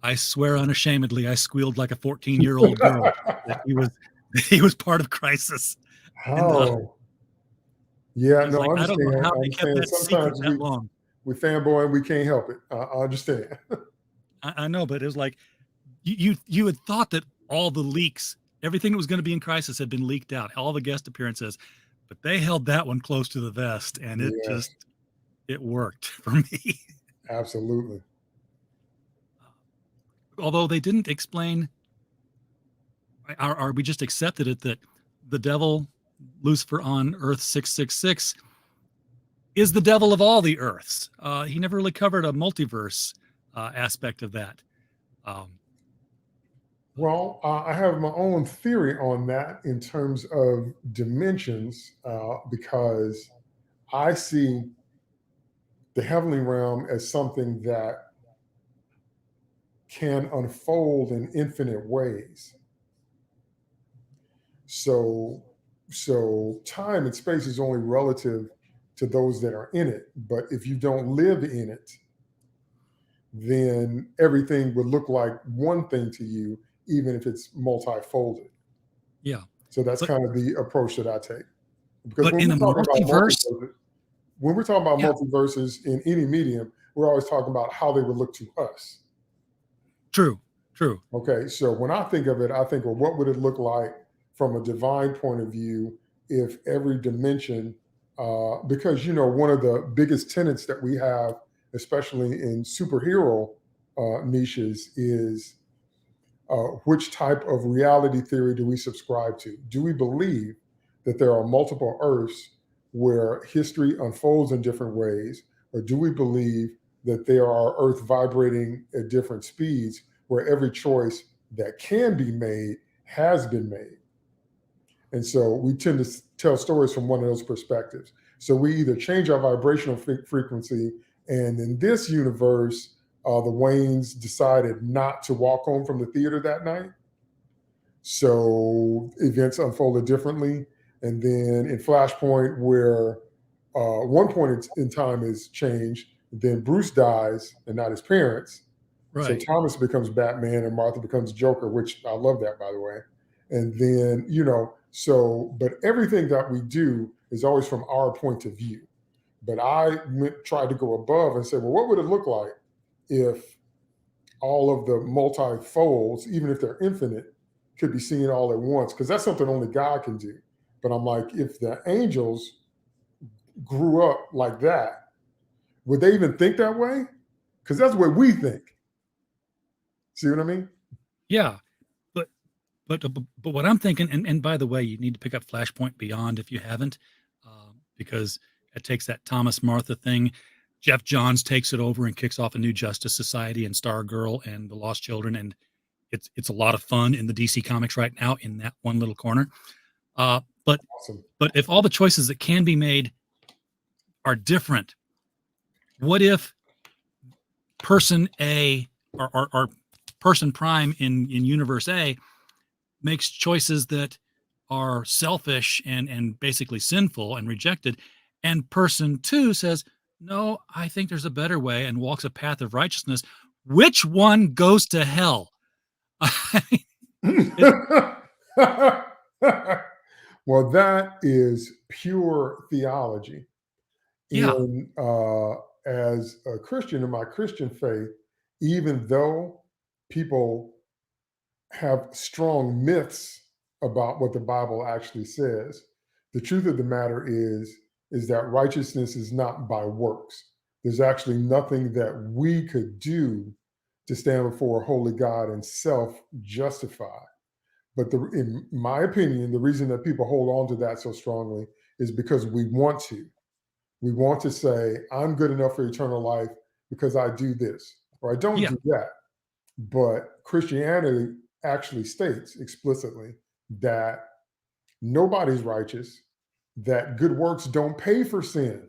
I swear unashamedly, I squealed like a 14-year-old girl that he was part of Crisis. Oh. Yeah, no, like, I understand. I don't know how they kept that secret that long. We fanboy and we can't help it. I understand. I know, but it was like you had thought that all the leaks, everything that was going to be in Crisis had been leaked out, all the guest appearances, but they held that one close to the vest, and it worked for me. Absolutely. Although they didn't explain, or we just accepted it that the devil, Lucifer on Earth 666, is the devil of all the Earths. He never really covered a multiverse aspect of that. Well, I have my own theory on that in terms of dimensions, because I see the heavenly realm as something that can unfold in infinite ways. So time and space is only relative to those that are in it. But if you don't live in it, then everything would look like one thing to you, even if it's multifolded. Yeah. So that's kind of the approach that I take. Because when we're talking about multiverses in any medium, we're always talking about how they would look to us. True. Okay, so when I think of it, I think, well, what would it look like from a divine point of view if every dimension, because, one of the biggest tenets that we have, especially in superhero niches, is which type of reality theory do we subscribe to? Do we believe that there are multiple Earths where history unfolds in different ways? Or do we believe that there are Earth vibrating at different speeds where every choice that can be made has been made? And so we tend to tell stories from one of those perspectives. So we either change our vibrational frequency, and in this universe, the Waynes decided not to walk home from the theater that night. So events unfolded differently. And then in Flashpoint, where one point in time is changed, then Bruce dies and not his parents. Right. So Thomas becomes Batman and Martha becomes Joker, which I love that, by the way. And then, but everything that we do is always from our point of view. But I tried to go above and say, well, what would it look like if all of the multi-folds, even if they're infinite, could be seen all at once? Because that's something only God can do. But I'm like, if the angels grew up like that, would they even think that way? because that's what we think. See what I mean? Yeah. But what I'm thinking, and by the way, you need to pick up Flashpoint Beyond if you haven't, because it takes that Thomas Martha thing. Jeff Johns takes it over and kicks off a new Justice Society and Stargirl and the Lost Children, and it's a lot of fun in the DC Comics right now in that one little corner. But Awesome. But if all the choices that can be made are different, what if person A or person prime in universe A makes choices that are selfish and basically sinful and rejected, and person 2 says, no, I think there's a better way, and walks a path of righteousness? Which one goes to hell? Well, that is pure theology. Yeah. And as a Christian in my Christian faith, even though people have strong myths about what the Bible actually says, the truth of the matter is that righteousness is not by works. There's actually nothing that we could do to stand before a holy God and self-justify. But in my opinion, the reason that people hold on to that so strongly is because we want to. We want to say, I'm good enough for eternal life because I do this, or I don't do that. But Christianity actually states explicitly that nobody's righteous, that good works don't pay for sin.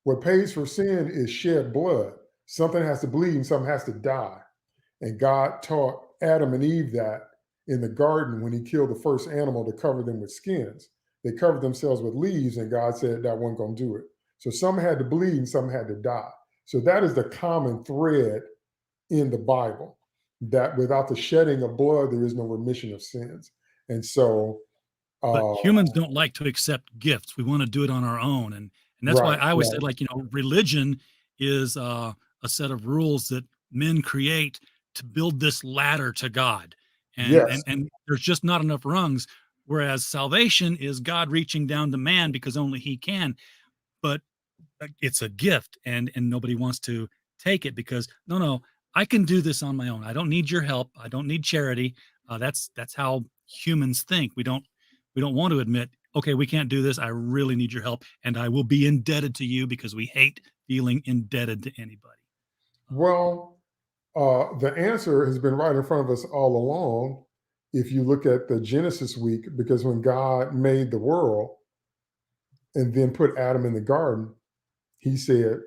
What pays for sin is shed blood. Something has to bleed and something has to die. And God taught Adam and Eve that in the garden when he killed the first animal to cover them with skins. They covered themselves with leaves, and God said that wasn't going to do it. So some had to bleed and some had to die. So that is the common thread in the Bible, that without the shedding of blood, there is no remission of sins. And so but humans don't like to accept gifts. We want to do it on our own. And that's why I always said, like, religion is a set of rules that men create to build this ladder to God. And there's just not enough rungs. Whereas salvation is God reaching down to man because only he can. But it's a gift, and nobody wants to take it because, no, I can do this on my own. I don't need your help. I don't need charity. That's how humans think. We don't want to admit, okay, we can't do this. I really need your help, and I will be indebted to you because we hate feeling indebted to anybody. Well, the answer has been right in front of us all along. If you look at the Genesis week, because when God made the world and then put Adam in the garden, he said,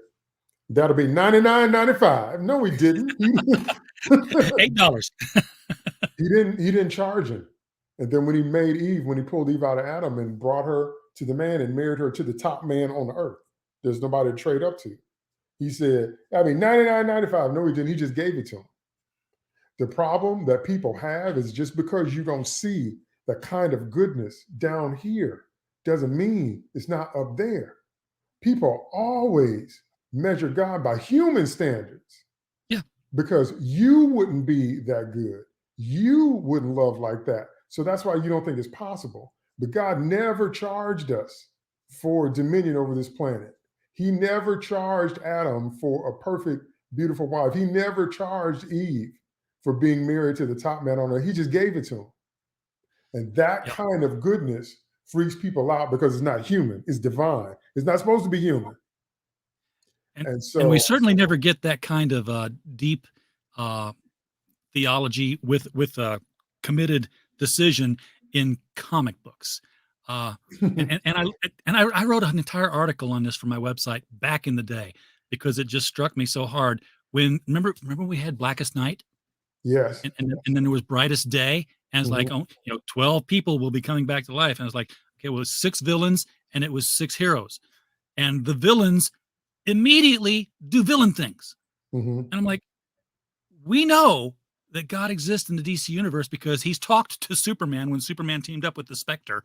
that'll be $99.95. No, he didn't. $8. He didn't charge him. And then when he made Eve, when he pulled Eve out of Adam and brought her to the man and married her to the top man on the earth, there's nobody to trade up to. He said, $99.95. No, he didn't. He just gave it to him. The problem that people have is just because you don't see the kind of goodness down here doesn't mean it's not up there. People always measure God by human standards. Yeah. Because you wouldn't be that good. You wouldn't love like that. So that's why you don't think it's possible. But God never charged us for dominion over this planet. He never charged Adam for a perfect, beautiful wife. He never charged Eve for being married to the top man on earth. He just gave it to him. And that kind of goodness freaks people out because it's not human. It's divine. It's not supposed to be human. And we certainly never get that kind of deep theology with a committed decision in comic books. And I wrote an entire article on this for my website back in the day because it just struck me so hard. When remember we had Blackest Night? Yes. And then there was Brightest Day, and it's like, 12 people will be coming back to life. And I was like, okay, well, it was 6 villains and it was 6 heroes. And the villains immediately do villain things. And I'm like, we know that God exists in the DC universe because he's talked to Superman when Superman teamed up with the Spectre.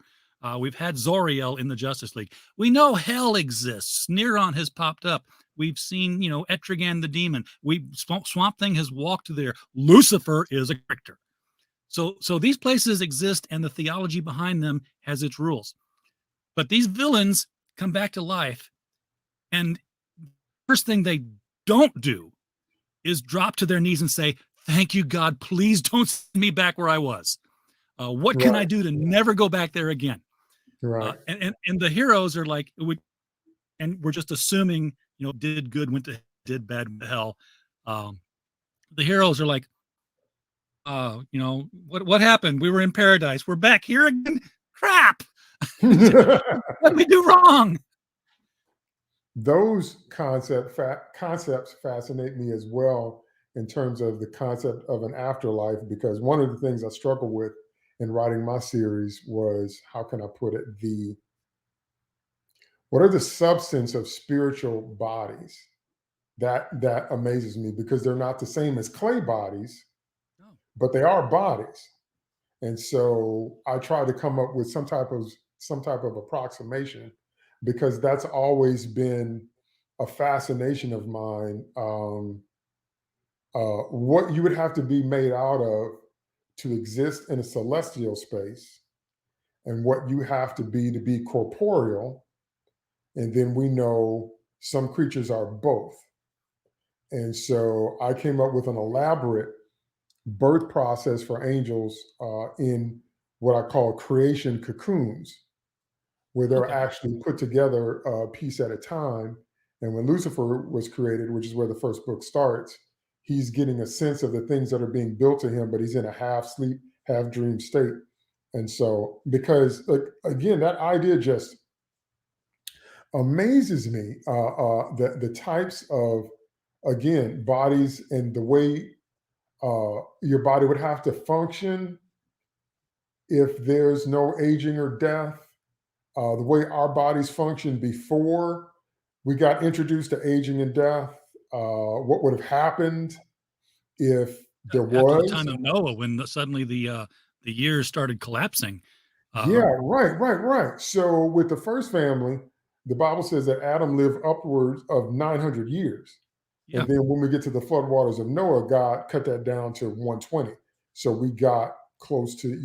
We've had Zoriel in the Justice League. We know hell exists. Neron has popped up. We've seen, Etrigan the demon. Swamp Thing has walked there. Lucifer is a character. So these places exist, and the theology behind them has its rules. But these villains come back to life, and the first thing they don't do is drop to their knees and say, "Thank you, God. Please don't send me back where I was. What can I do to never go back there again?" Right. And the heroes are like, and we're just assuming, did good, did bad, went to hell. The heroes are like, what happened? We were in paradise. We're back here again. Crap. What did we do wrong? Those concepts fascinate me as well in terms of the concept of an afterlife, because one of the things I struggled with in writing my series was, how can I put it, what are the substance of spiritual bodies? That amazes me, because they're not the same as clay bodies, but they are bodies. And so I try to come up with some type of approximation, because that's always been a fascination of mine. What you would have to be made out of to exist in a celestial space, and what you have to be corporeal. And then we know some creatures are both. And so I came up with an elaborate birth process for angels in what I call creation cocoons, where they're actually put together a piece at a time. And when Lucifer was created, which is where the first book starts, he's getting a sense of the things that are being built to him, but he's in a half sleep, half dream state. And so, because again, that idea just amazes me, the types of, again, bodies and the way your body would have to function if there's no aging or death, the way our bodies functioned before we got introduced to aging and death, what would have happened if there was. After the time of Noah, when suddenly the years started collapsing. Yeah, right. So with the first family, the Bible says that Adam lived upwards of 900 years. Yeah. And then when we get to the floodwaters of Noah, God cut that down to 120. So we got close to,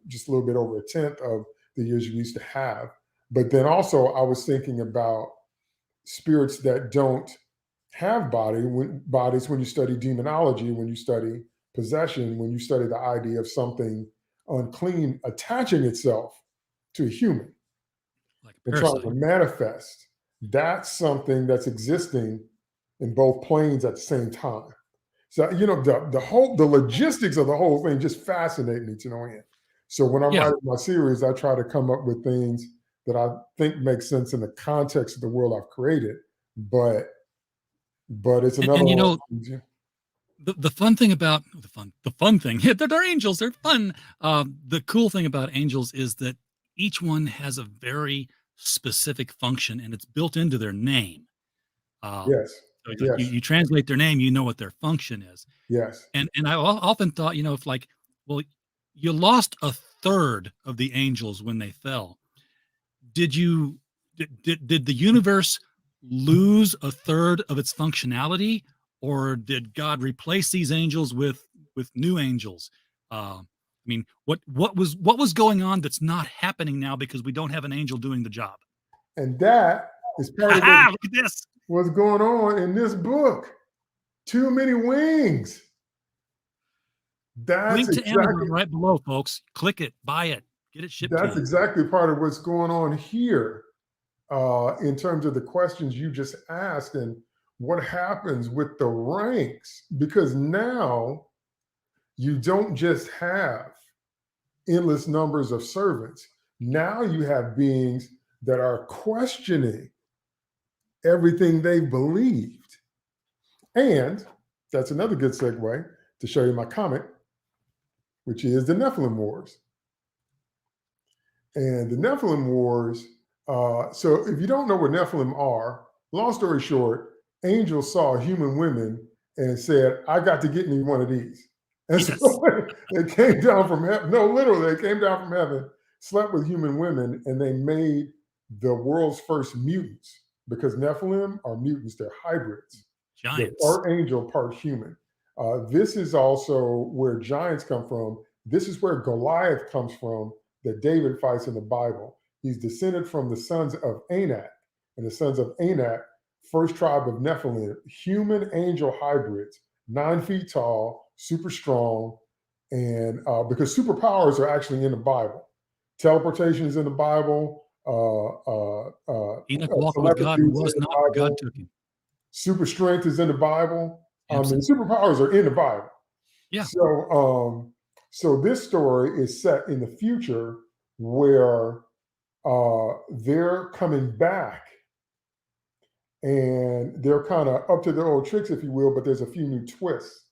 just a little bit over a tenth of the years we used to have. But then also I was thinking about spirits that don't have bodies when you study demonology, when you study possession, when you study the idea of something unclean attaching itself to a human, like and trying to manifest. That's something that's existing in both planes at the same time. So, the logistics of the whole thing just fascinate me to no end. So when I'm writing my series, I try to come up with things that I think make sense in the context of the world I've created. But it's another one. The fun thing about the fun thing, they're angels, they're fun. The cool thing about angels is that each one has a very specific function, and it's built into their name. Yes. So you translate their name, you know what their function is. Yes. And I often thought, if you lost a third of the angels when they fell. Did the universe lose a third of its functionality, or did God replace these angels with new angels? What was going on that's not happening now because we don't have an angel doing the job? And that is part of look at this. What's going on in this book. Too many wings. That's link to Amazon right below, folks. Click it, buy it, get it shipped. That's exactly part of what's going on here in terms of the questions you just asked and what happens with the ranks, because now you don't just have endless numbers of servants. Now you have beings that are questioning everything they believed. And that's another good segue to show you my comic, which is the Nephilim Wars. And the Nephilim Wars, so if you don't know what Nephilim are, long story short, angels saw human women and said, I got to get me one of these. And so they came down from heaven. No, literally, they came down from heaven, slept with human women, and they made the world's first mutants, because Nephilim are mutants. They're hybrids. Giants. They're part angel, part human. This is also where giants come from. This is where Goliath comes from, that David fights in the Bible. He's descended from the sons of Anak. And the sons of Anak, first tribe of Nephilim, human angel hybrids, 9 feet tall, super strong, and because superpowers are actually in the Bible. Teleportation is in the Bible. Enoch walked with God and was not, for God took him. Super strength is in the Bible. Absolutely. Superpowers are in the Bible. Yeah. So this story is set in the future where they're coming back and they're kind of up to their old tricks, if you will, but there's a few new twists.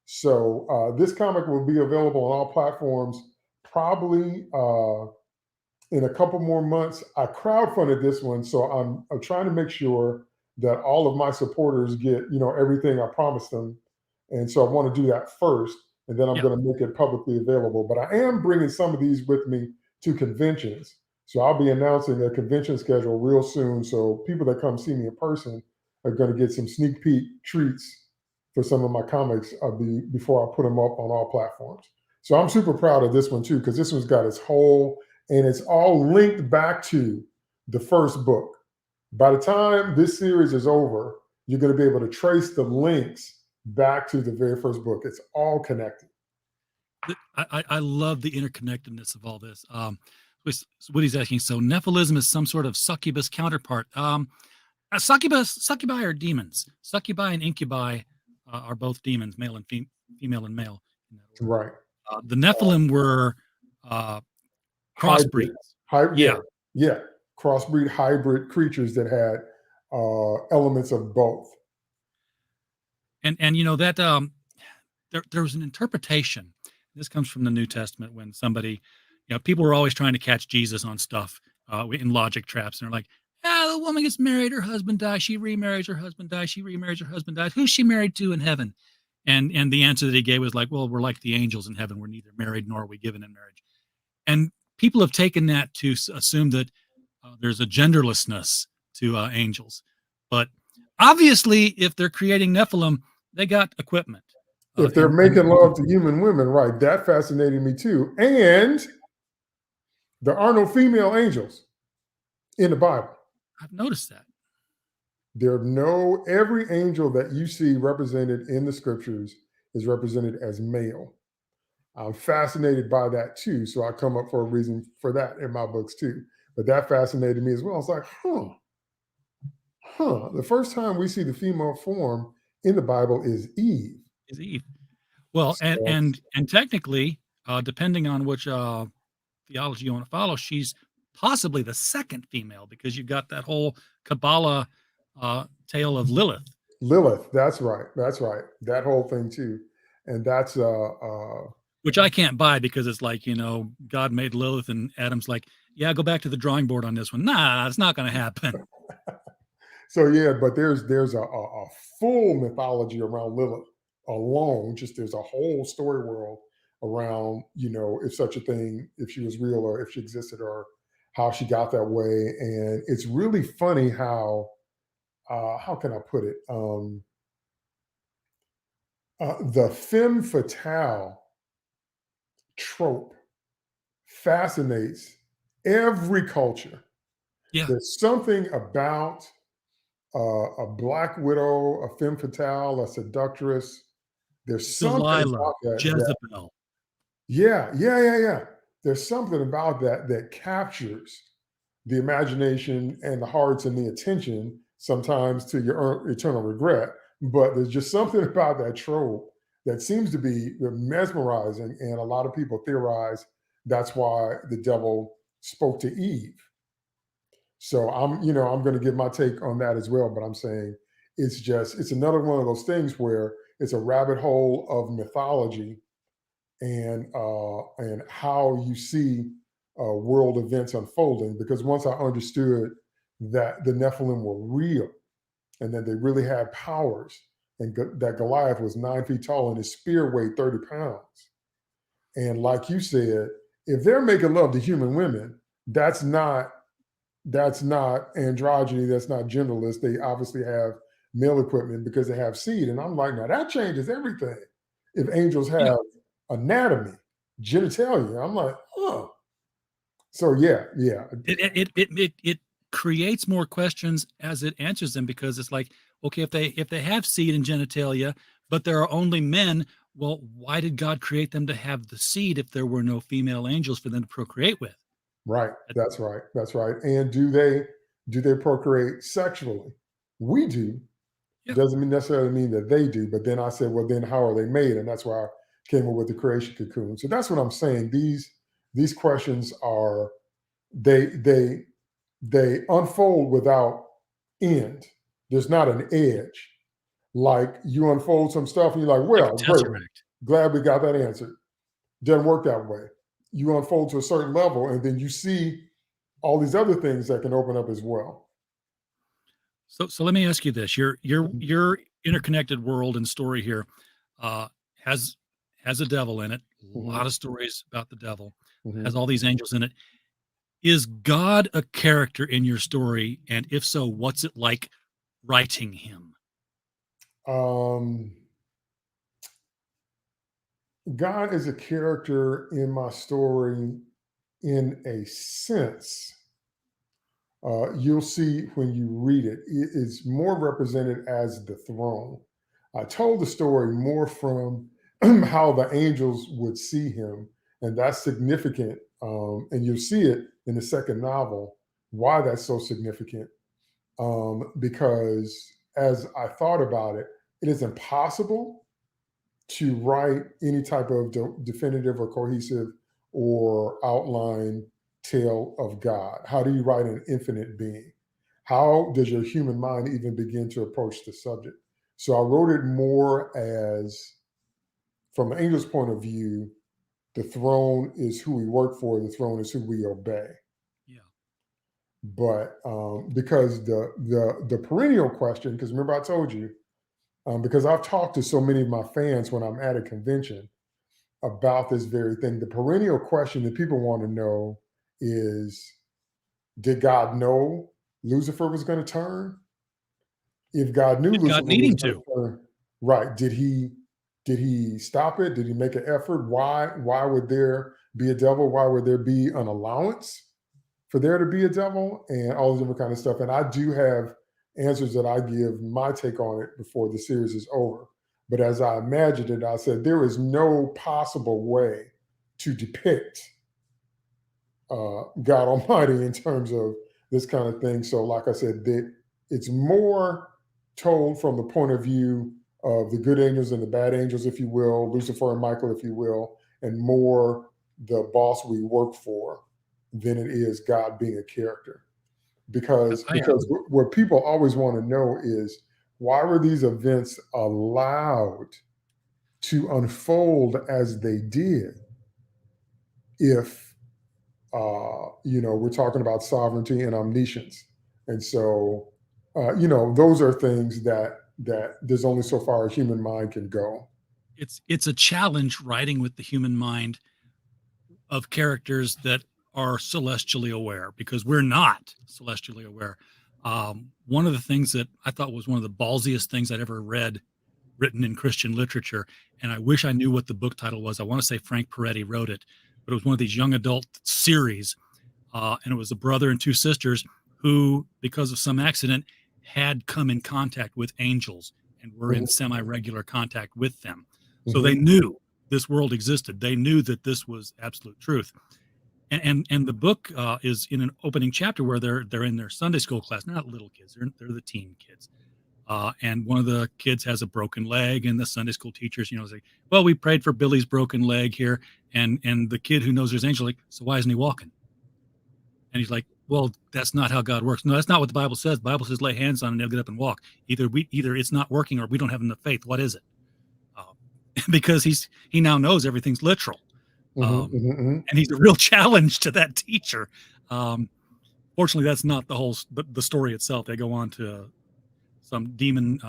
So this comic will be available on all platforms probably in a couple more months. I crowdfunded this one, so I'm trying to make sure that all of my supporters get, everything I promised them. And so I want to do that first, and then I'm going to make it publicly available. But I am bringing some of these with me to conventions. So I'll be announcing a convention schedule real soon. So people that come see me in person are going to get some sneak peek treats for some of my comics before I put them up on all platforms. So I'm super proud of this one too, because this one's got its whole, and it's all linked back to the first book. By the time this series is over, you're going to be able to trace the links back to the very first book. It's all connected. I love the interconnectedness of all this. What he's asking, so Nephilism is some sort of succubus counterpart. Succubi are demons. Succubi and incubi are both demons, male and female and male. Right. The Nephilim were crossbreeds. Yeah. Crossbreed hybrid creatures that had elements of both. And that there was an interpretation. This comes from the New Testament when somebody, people were always trying to catch Jesus on stuff in logic traps. And they're like, the woman gets married, her husband dies, she remarries, her husband dies, she remarries, her husband dies. Who's she married to in heaven? And the answer that he gave was like, well, we're like the angels in heaven. We're neither married nor are we given in marriage. And people have taken that to assume that there's a genderlessness to angels. But obviously, if they're creating Nephilim, they got equipment. If they're making love to human women, right, that fascinated me too. And there are no female angels in the Bible. I've noticed that. Every angel that you see represented in the scriptures is represented as male. I'm fascinated by that too. So I come up for a reason for that in my books too. But that fascinated me as well. It's like, the first time we see the female form in the Bible is Eve. Well, and technically, depending on which theology you want to follow, she's possibly the second female, because you've got that whole Kabbalah tale of Lilith. That's right. That whole thing too. And that's which I can't buy, because it's like, God made Lilith and Adam's like, yeah, go back to the drawing board on this one. Nah, it's not going to happen. So yeah, but there's a full mythology around Lilith alone. Just there's a whole story world around, if such a thing, if she was real or if she existed or how she got that way. And it's really funny how can I put it? The femme fatale trope fascinates every culture. Yeah. There's something about a black widow, a femme fatale, a seductress. There's something about that. Jezebel. Yeah. There's something about that captures the imagination and the hearts and the attention, sometimes to your eternal regret. But there's just something about that trope that seems to be mesmerizing, and a lot of people theorize that's why the devil spoke to Eve. So I'm going to give my take on that as well, but I'm saying it's another one of those things where it's a rabbit hole of mythology and how you see world events unfolding. Because once I understood that the Nephilim were real and that they really had powers, and that Goliath was 9 feet tall and his spear weighed 30 pounds. And like you said, if they're making love to human women, that's not androgyny, that's not genderless. They obviously have male equipment because they have seed. And I'm like, now that changes everything. If angels have anatomy, genitalia, I'm like, oh. So yeah. It creates more questions as it answers them, because it's like, okay, if they have seed and genitalia, but there are only men. Well, why did God create them to have the seed if there were no female angels for them to procreate with? Right. That's right. That's right. And do they procreate sexually? We do. Yeah. Doesn't necessarily mean that they do. But then I said, well, then how are they made? And that's why I came up with the creation cocoon. So that's what I'm saying. These questions are they unfold without end. There's not an edge. Like you unfold some stuff and you're like, well, Like a great. tesseract. Glad we got that answered. Doesn't work that way. You unfold to a certain level and then you see all these other things that can open up as well. So let me ask you this: your interconnected world and story here has a devil in it. A lot of stories about the devil. Has all these angels in it. Is God a character in your story? And if so, what's it like writing him? God is a character in my story in a sense. You'll see when you read it, it is more represented as the throne. I told the story more from how the angels would see him, and that's significant. And you'll see it in the second novel, why that's so significant. Because as I thought about it, it is impossible to write any type of definitive or cohesive or outline tale of God. How do you write an infinite being? How does your human mind even begin to approach the subject? So I wrote it more as, from an angel's point of view, the throne is who we work for, the throne is who we obey. Yeah. But because the perennial question, because remember I told you, because I've talked to so many of my fans when I'm at a convention about this very thing, the perennial question that people want to know is, did God know Lucifer was going to turn? If God knew Lucifer was going to turn, right? Did he stop it? Did he make an effort? Why would there be a devil? Why would there be an allowance for there to be a devil? And all this different kind of stuff. And I do have answers that I give my take on it before the series is over. But as I imagined it, I said there is no possible way to depict God Almighty in terms of this kind of thing. So like I said, it's more told from the point of view of the good angels and the bad angels, if you will, Lucifer and Michael, if you will, and more the boss we work for than it is God being a character. Because what people always want to know is, why were these events allowed to unfold as they did if we're talking about sovereignty and omniscience? And so those are things that there's only so far a human mind can go. It's a challenge writing with the human mind of characters that are celestially aware, because we're not celestially aware. One of the things that I thought was one of the ballsiest things I'd ever read written in Christian literature, and I wish I knew what the book title was. I want to say Frank Peretti wrote it, but it was one of these young adult series, and it was a brother and two sisters who, because of some accident, had come in contact with angels and were in semi-regular contact with them. So they knew this world existed. They knew that this was absolute truth. And the book is in an opening chapter where they're in their Sunday school class. They're not little kids; they're the teen kids. And one of the kids has a broken leg, and the Sunday school teachers, say, "Well, we prayed for Billy's broken leg here." And the kid who knows there's angels, like, "So why isn't he walking?" And he's like, "Well, that's not how God works. No, that's not what the Bible says. The Bible says lay hands on him and they'll get up and walk. Either it's not working or we don't have enough faith. What is it?" Because he now knows everything's literal. And he's a real challenge to that teacher. Fortunately, that's not the story itself. They go on to some demon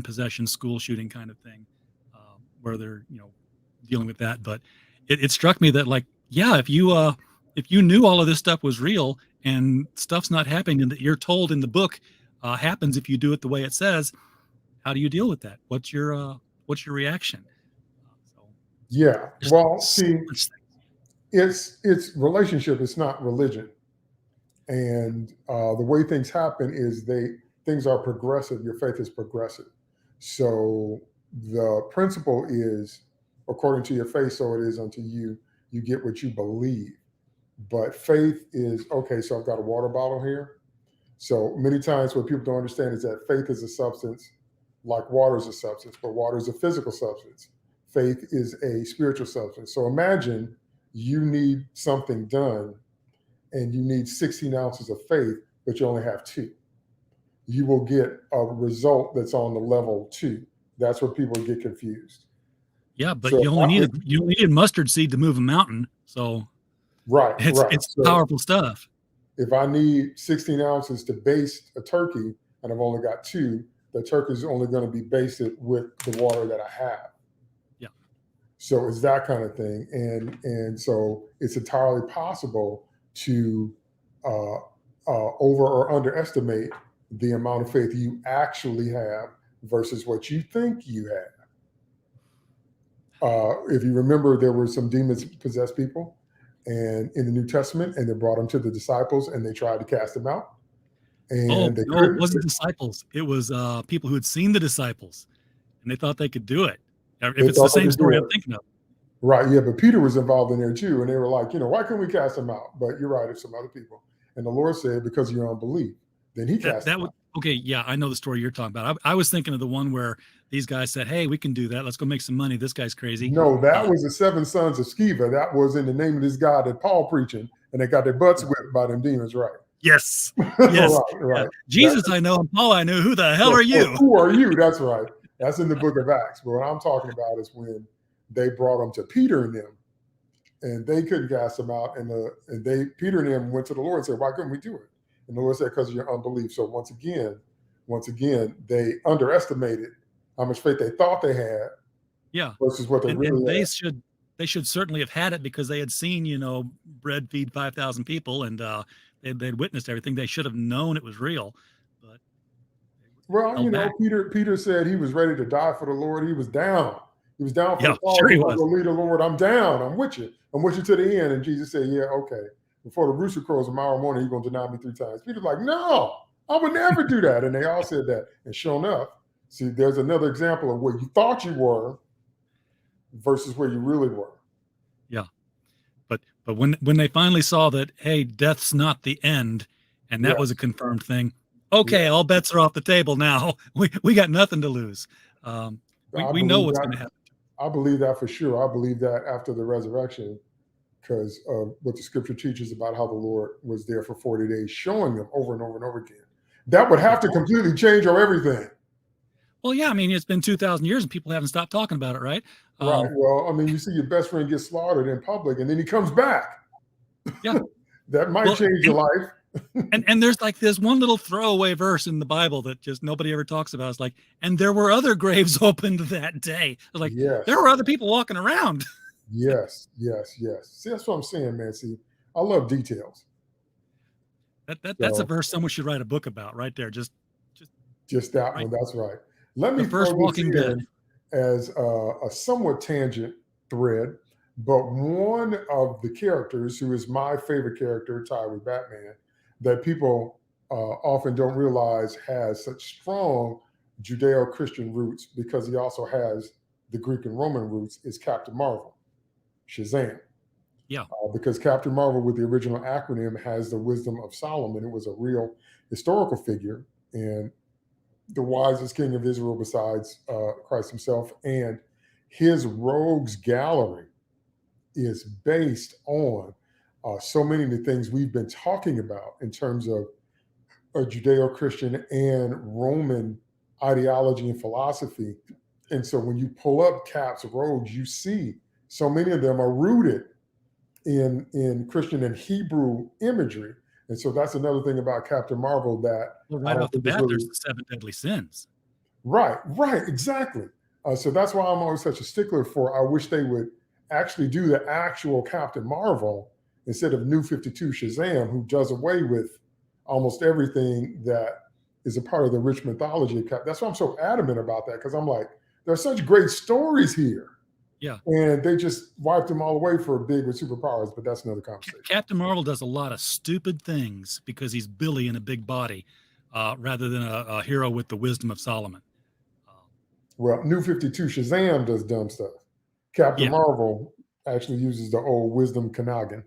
possession school shooting kind of thing, where they're dealing with that. But it struck me that, like, yeah, if you knew all of this stuff was real and stuff's not happening, and that you're told in the book happens if you do it the way it says, how do you deal with that? What's your reaction? Yeah. Well, see, it's relationship. It's not religion. And the way things happen is things are progressive. Your faith is progressive. So the principle is, according to your faith, so it is unto you. You get what you believe. But faith is, okay, so I've got a water bottle here. So many times what people don't understand is that faith is a substance like water is a substance, but water is a physical substance. Faith is a spiritual substance. So imagine you need something done and you need 16 ounces of faith, but you only have 2. You will get a result that's on the level 2. That's where people get confused. Yeah, but you only needed mustard seed to move a mountain. So it's so powerful stuff. If I need 16 ounces to baste a turkey and I've only got 2, the turkey is only going to be basted with the water that I have. Yeah. So it's that kind of thing. And so it's entirely possible to over or underestimate the amount of faith you actually have versus what you think you have. If you remember, there were some demons possessed people and in the New Testament, and they brought them to the disciples and they tried to cast them out. And it wasn't disciples. It was people who had seen the disciples and they thought they could do it. If it's the same story I'm thinking of. Right. Yeah. But Peter was involved in there too. And they were like, why couldn't we cast them out? But you're right. It's some other people. And the Lord said, because of your unbelief, then he cast them out. Okay. Yeah. I know the story you're talking about. I was thinking of the one where these guys said, hey, we can do that. Let's go make some money. This guy's crazy. No, that was the 7 sons of Sceva. That was in the name of this guy that Paul preaching, and they got their butts whipped by them demons, right? Yes. Yes. right. Jesus, I know, and Paul, I know. Who the hell are you? Who are you? That's right. That's in the book of Acts. But what I'm talking about is when they brought them to Peter and them, and they couldn't cast them out. And Peter and them went to the Lord and said, why couldn't we do it? And the Lord said, because of your unbelief. So once again, they underestimated how much faith they thought they had. Yeah. Versus what they really had. They should certainly have had it because they had seen, bread feed 5,000 people and they'd witnessed everything. They should have known it was real. But Peter said he was ready to die for the Lord. He was down. He was down for the cause. Sure he was. Go lead the Lord. I'm down. I'm with you. I'm with you to the end. And Jesus said, yeah, okay. Before the rooster crows tomorrow morning, you're going to deny me 3 times. Peter's like, no, I would never do that. And they all said that. And sure enough, see, there's another example of where you thought you were versus where you really were. Yeah. But when they finally saw that, hey, death's not the end, and that was a confirmed thing. Okay, all bets are off the table now. We got nothing to lose. We know what's going to happen. I believe that for sure. I believe that after the resurrection, because of what the scripture teaches about how the Lord was there for 40 days, showing them over and over and over again. That would have to completely change everything. Well, yeah, I mean, it's been 2,000 years and people haven't stopped talking about it, right? Right. Well, I mean, you see your best friend get slaughtered in public and then he comes back. Yeah. That might change your life. and there's like this one little throwaway verse in the Bible that just nobody ever talks about. It's like, and there were other graves opened that day. It's like, there were other people walking around. Yes. See, that's what I'm saying, man. See, I love details. That's a verse someone should write a book about right there. Just that one. That's right. Let me first Walking Dead as a somewhat tangent thread, but one of the characters who is my favorite character, tied with Batman, that people often don't realize has such strong Judeo-Christian roots because he also has the Greek and Roman roots, is Captain Marvel, Shazam. Yeah. Because Captain Marvel, with the original acronym, has the wisdom of Solomon. It was a real historical figure and the wisest king of Israel besides Christ himself. And his rogues gallery is based on so many of the things we've been talking about in terms of Judeo-Christian and Roman ideology and philosophy. And so when you pull up Cap's rogues, you see so many of them are rooted in Christian and Hebrew imagery. And so that's another thing about Captain Marvel that right off the bat, there's the 7 deadly sins. Right, exactly. So that's why I'm always such a stickler for, I wish they would actually do the actual Captain Marvel instead of New 52 Shazam, who does away with almost everything that is a part of the rich mythology of Captain. That's why I'm so adamant about that, because I'm like, there are such great stories here. Yeah. And they just wiped them all away for big with superpowers, but that's another conversation. Captain Marvel does a lot of stupid things because he's Billy in a big body, rather than a hero with the wisdom of Solomon. Well, New 52 Shazam does dumb stuff. Captain Yeah. Marvel actually uses the old wisdom Kanagan.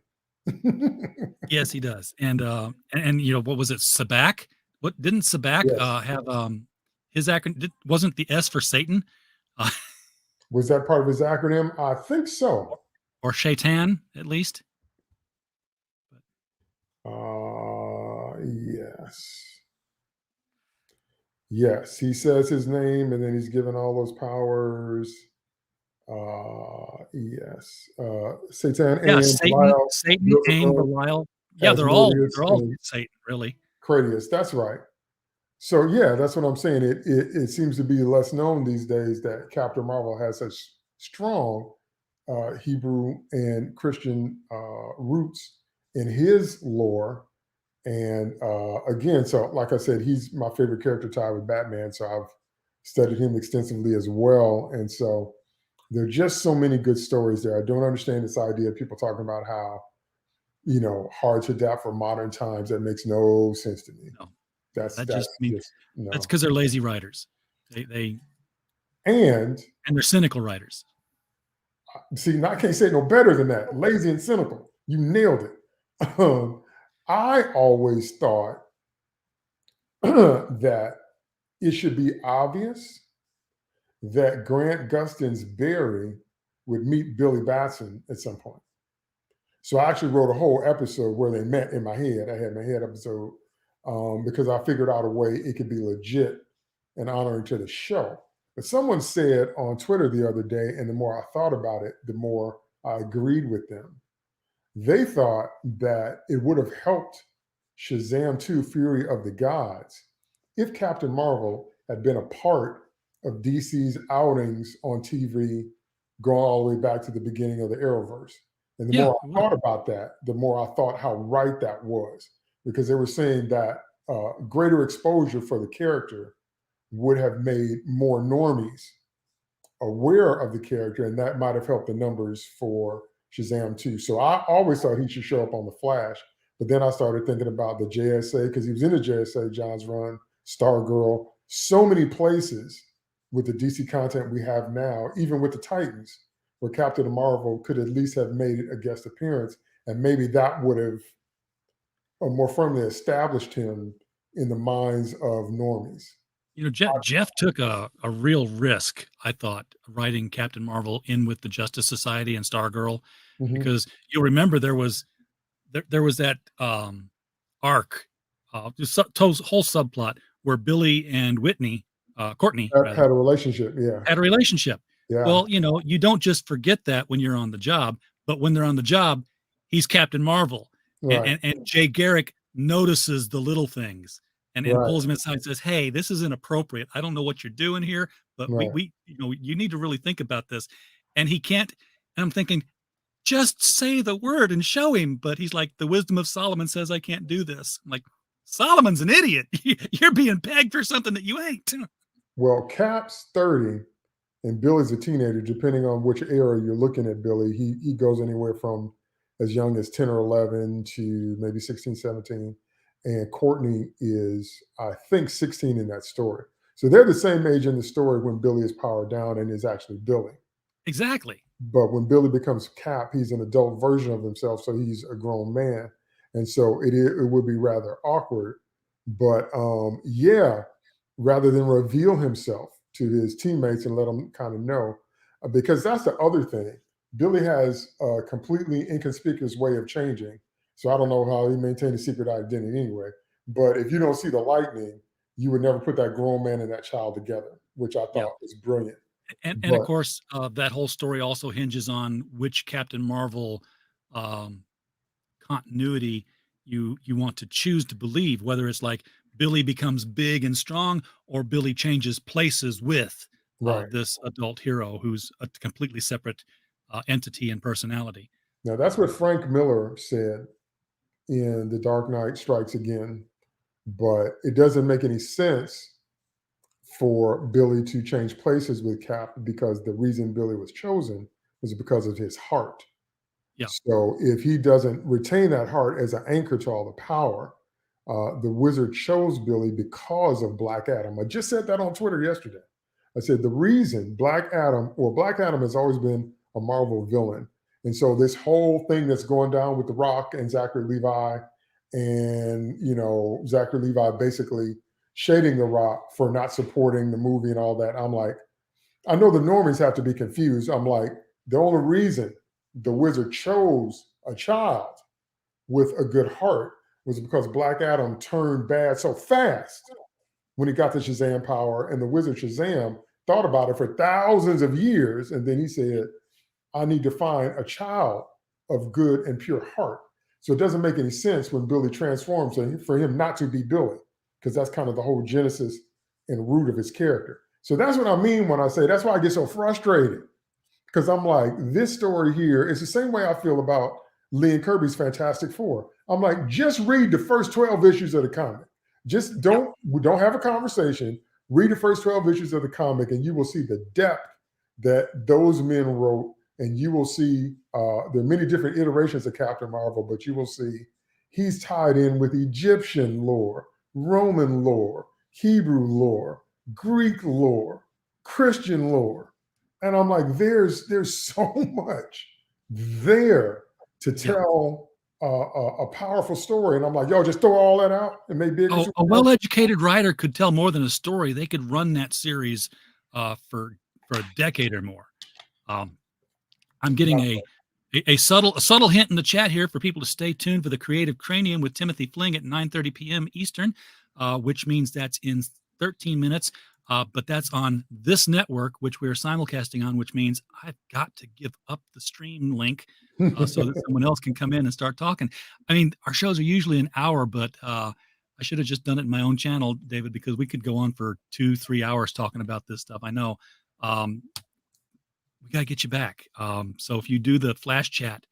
Yes, he does. And you know, what was it? Sabak? What didn't Sabak Yes. have his acronym? Wasn't the S for Satan? Was that part of his acronym? I think so. Or Shaitan, at least. Yes. Yes, he says his name, and then he's given all those powers. Yes. Satan, Yeah, Aim, Belial, Satan, Aim, Lucifer, Belial. Yeah, they're all Satan, really. Cratius. That's right. So yeah, that's what I'm saying. It seems to be less known these days that Captain Marvel has such strong Hebrew and Christian roots in his lore. And again, so like I said, he's my favorite character tied with Batman. So I've studied him extensively as well. And so there are just so many good stories there. I don't understand this idea of people talking about how, you know, hard to adapt for modern times. That makes no sense to me. No. That's just no. That's because they're lazy writers. They and they're cynical writers. See, I can't say no better than that. Lazy and cynical. You nailed it. I always thought that it should be obvious that Grant Gustin's Barry would meet Billy Batson at some point. So I actually wrote a whole episode where they met in my head. I had my head episode because I figured out a way it could be legit and honoring to the show. But someone said on Twitter the other day, and the more I thought about it, the more I agreed with them. They thought that it would have helped Shazam 2 Fury of the Gods if Captain Marvel had been a part of DC's outings on TV going all the way back to the beginning of the Arrowverse. And the more I thought about that, the more I thought how right that was, because they were saying that greater exposure for the character would have made more normies aware of the character, and that might have helped the numbers for Shazam 2. So I always thought he should show up on the Flash, but then I started thinking about the JSA, because he was in the JSA, John's Run, Stargirl, so many places with the DC content we have now, even with the Titans, where Captain Marvel could at least have made a guest appearance, and maybe that would have more firmly established him in the minds of normies. You know, Jeff took a real risk, I thought, writing Captain Marvel in with the Justice Society and Stargirl, because you'll remember there was that arc, this whole subplot where Billy and Courtney had a relationship. Had a relationship. Yeah. Well, you know, you don't just forget that when you're on the job, but when they're on the job, he's Captain Marvel, right. and Jay Garrick notices the little things. And pulls him aside and says, "Hey, this is inappropriate. I don't know what you're doing here, but we you know, you need to really think about this." And he can't. And I'm thinking, just say the word and show him. But he's like, the wisdom of Solomon says I can't do this. I'm like, Solomon's an idiot. You're being pegged for something that you ain't. Well, Cap's 30 and Billy's a teenager. Depending on which era you're looking at Billy, he goes anywhere from as young as 10 or 11 to maybe 16, 17. And Courtney is, I think, 16 in that story. So they're the same age in the story when Billy is powered down and is actually Billy. Exactly. But when Billy becomes Cap, he's an adult version of himself, so he's a grown man. And so it would be rather awkward. But yeah, rather than reveal himself to his teammates and let them kind of know, because that's the other thing. Billy has a completely inconspicuous way of changing. So I don't know how he maintained a secret identity anyway. But if you don't see the lightning, you would never put that grown man and that child together, which I thought was brilliant. And of course, that whole story also hinges on which Captain Marvel continuity you want to choose to believe, whether it's like Billy becomes big and strong or Billy changes places with this adult hero who's a completely separate entity and personality. Now, that's what Frank Miller said in The Dark Knight Strikes Again, but it doesn't make any sense for Billy to change places with Cap, because the reason Billy was chosen was because of his heart. Yeah. So if he doesn't retain that heart as an anchor to all the power, the wizard chose Billy because of Black Adam. I just said that on Twitter yesterday. I said, the reason Black Adam has always been a Marvel villain. And so this whole thing that's going down with The Rock and Zachary Levi, and, you know, Zachary Levi basically shading The Rock for not supporting the movie and all that. I'm like, I know the normies have to be confused. I'm like, the only reason the wizard chose a child with a good heart was because Black Adam turned bad so fast when he got the Shazam power, and the wizard Shazam thought about it for thousands of years. And then he said, I need to find a child of good and pure heart. So it doesn't make any sense when Billy transforms for him not to be Billy, because that's kind of the whole genesis and root of his character. So that's what I mean when I say, that's why I get so frustrated, because I'm like, this story here is the same way I feel about Lee and Kirby's Fantastic Four. I'm like, just read the first 12 issues of the comic. Just don't have a conversation. Read the first 12 issues of the comic, and you will see the depth that those men wrote. And you will see there are many different iterations of Captain Marvel, but you will see he's tied in with Egyptian lore, Roman lore, Hebrew lore, Greek lore, Christian lore. And I'm like, there's so much there to tell a powerful story. And I'm like, yo, just throw all that out and make big. A well-educated writer could tell more than a story. They could run that series for a decade or more. I'm getting a subtle hint in the chat here for people to stay tuned for the Creative Cranium with Timothy Fling at 9:30 p.m. Eastern, which means that's in 13 minutes. But that's on this network, which we're simulcasting on, which means I've got to give up the stream link so that someone else can come in and start talking. I mean, our shows are usually an hour, but I should have just done it in my own channel, David, because we could go on for 2-3 hours talking about this stuff. I know. We got to get you back. So if you do the flash chat,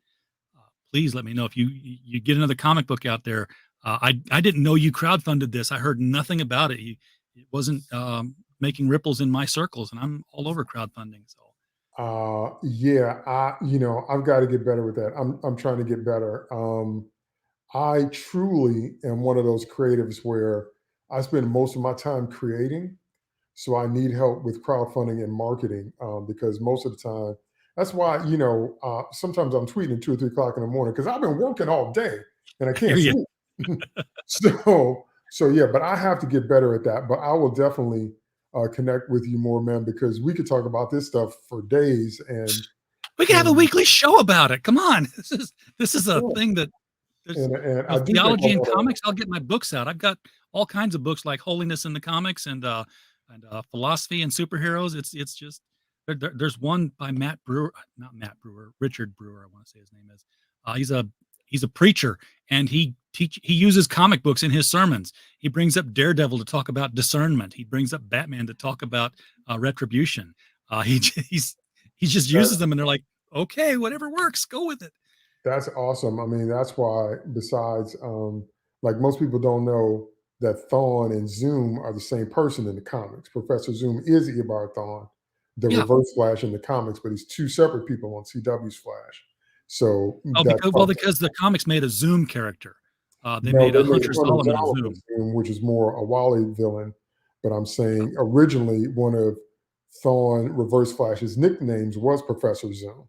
please let me know if you get another comic book out there. I didn't know you crowdfunded this. I heard nothing about it. It wasn't making ripples in my circles, and I'm all over crowdfunding. So I've got to get better with that. I'm trying to get better. I truly am one of those creatives where I spend most of my time creating. So I need help with crowdfunding and marketing because most of the time, that's why, sometimes I'm tweeting at 2 or 3 o'clock in the morning because I've been working all day and I can't sleep. So yeah, but I have to get better at that. But I will definitely connect with you more, man, because we could talk about this stuff for days. And we could have a weekly show about it. Come on. This is a thing that there's theology and comics. I'll get my books out. I've got all kinds of books like Holiness in the Comics and philosophy and superheroes. It's just there's one by Richard Brewer. I want to say his name is. He's a preacher, and he uses comic books in his sermons. He brings up Daredevil to talk about discernment. He brings up Batman to talk about retribution. He just uses them, and they're like, okay, whatever works, go with it. That's awesome. I mean, that's why. Besides, like most people don't know that Thawne and Zoom are the same person in the comics. Professor Zoom is Eobard Thawne, the Reverse Flash in the comics, but he's 2 separate people on CW's Flash. So because the comics made a Zoom character. They made a Hunter Solomon a Zoom, which is more a Wally villain. But I'm saying originally one of Thawne Reverse Flash's nicknames was Professor Zoom.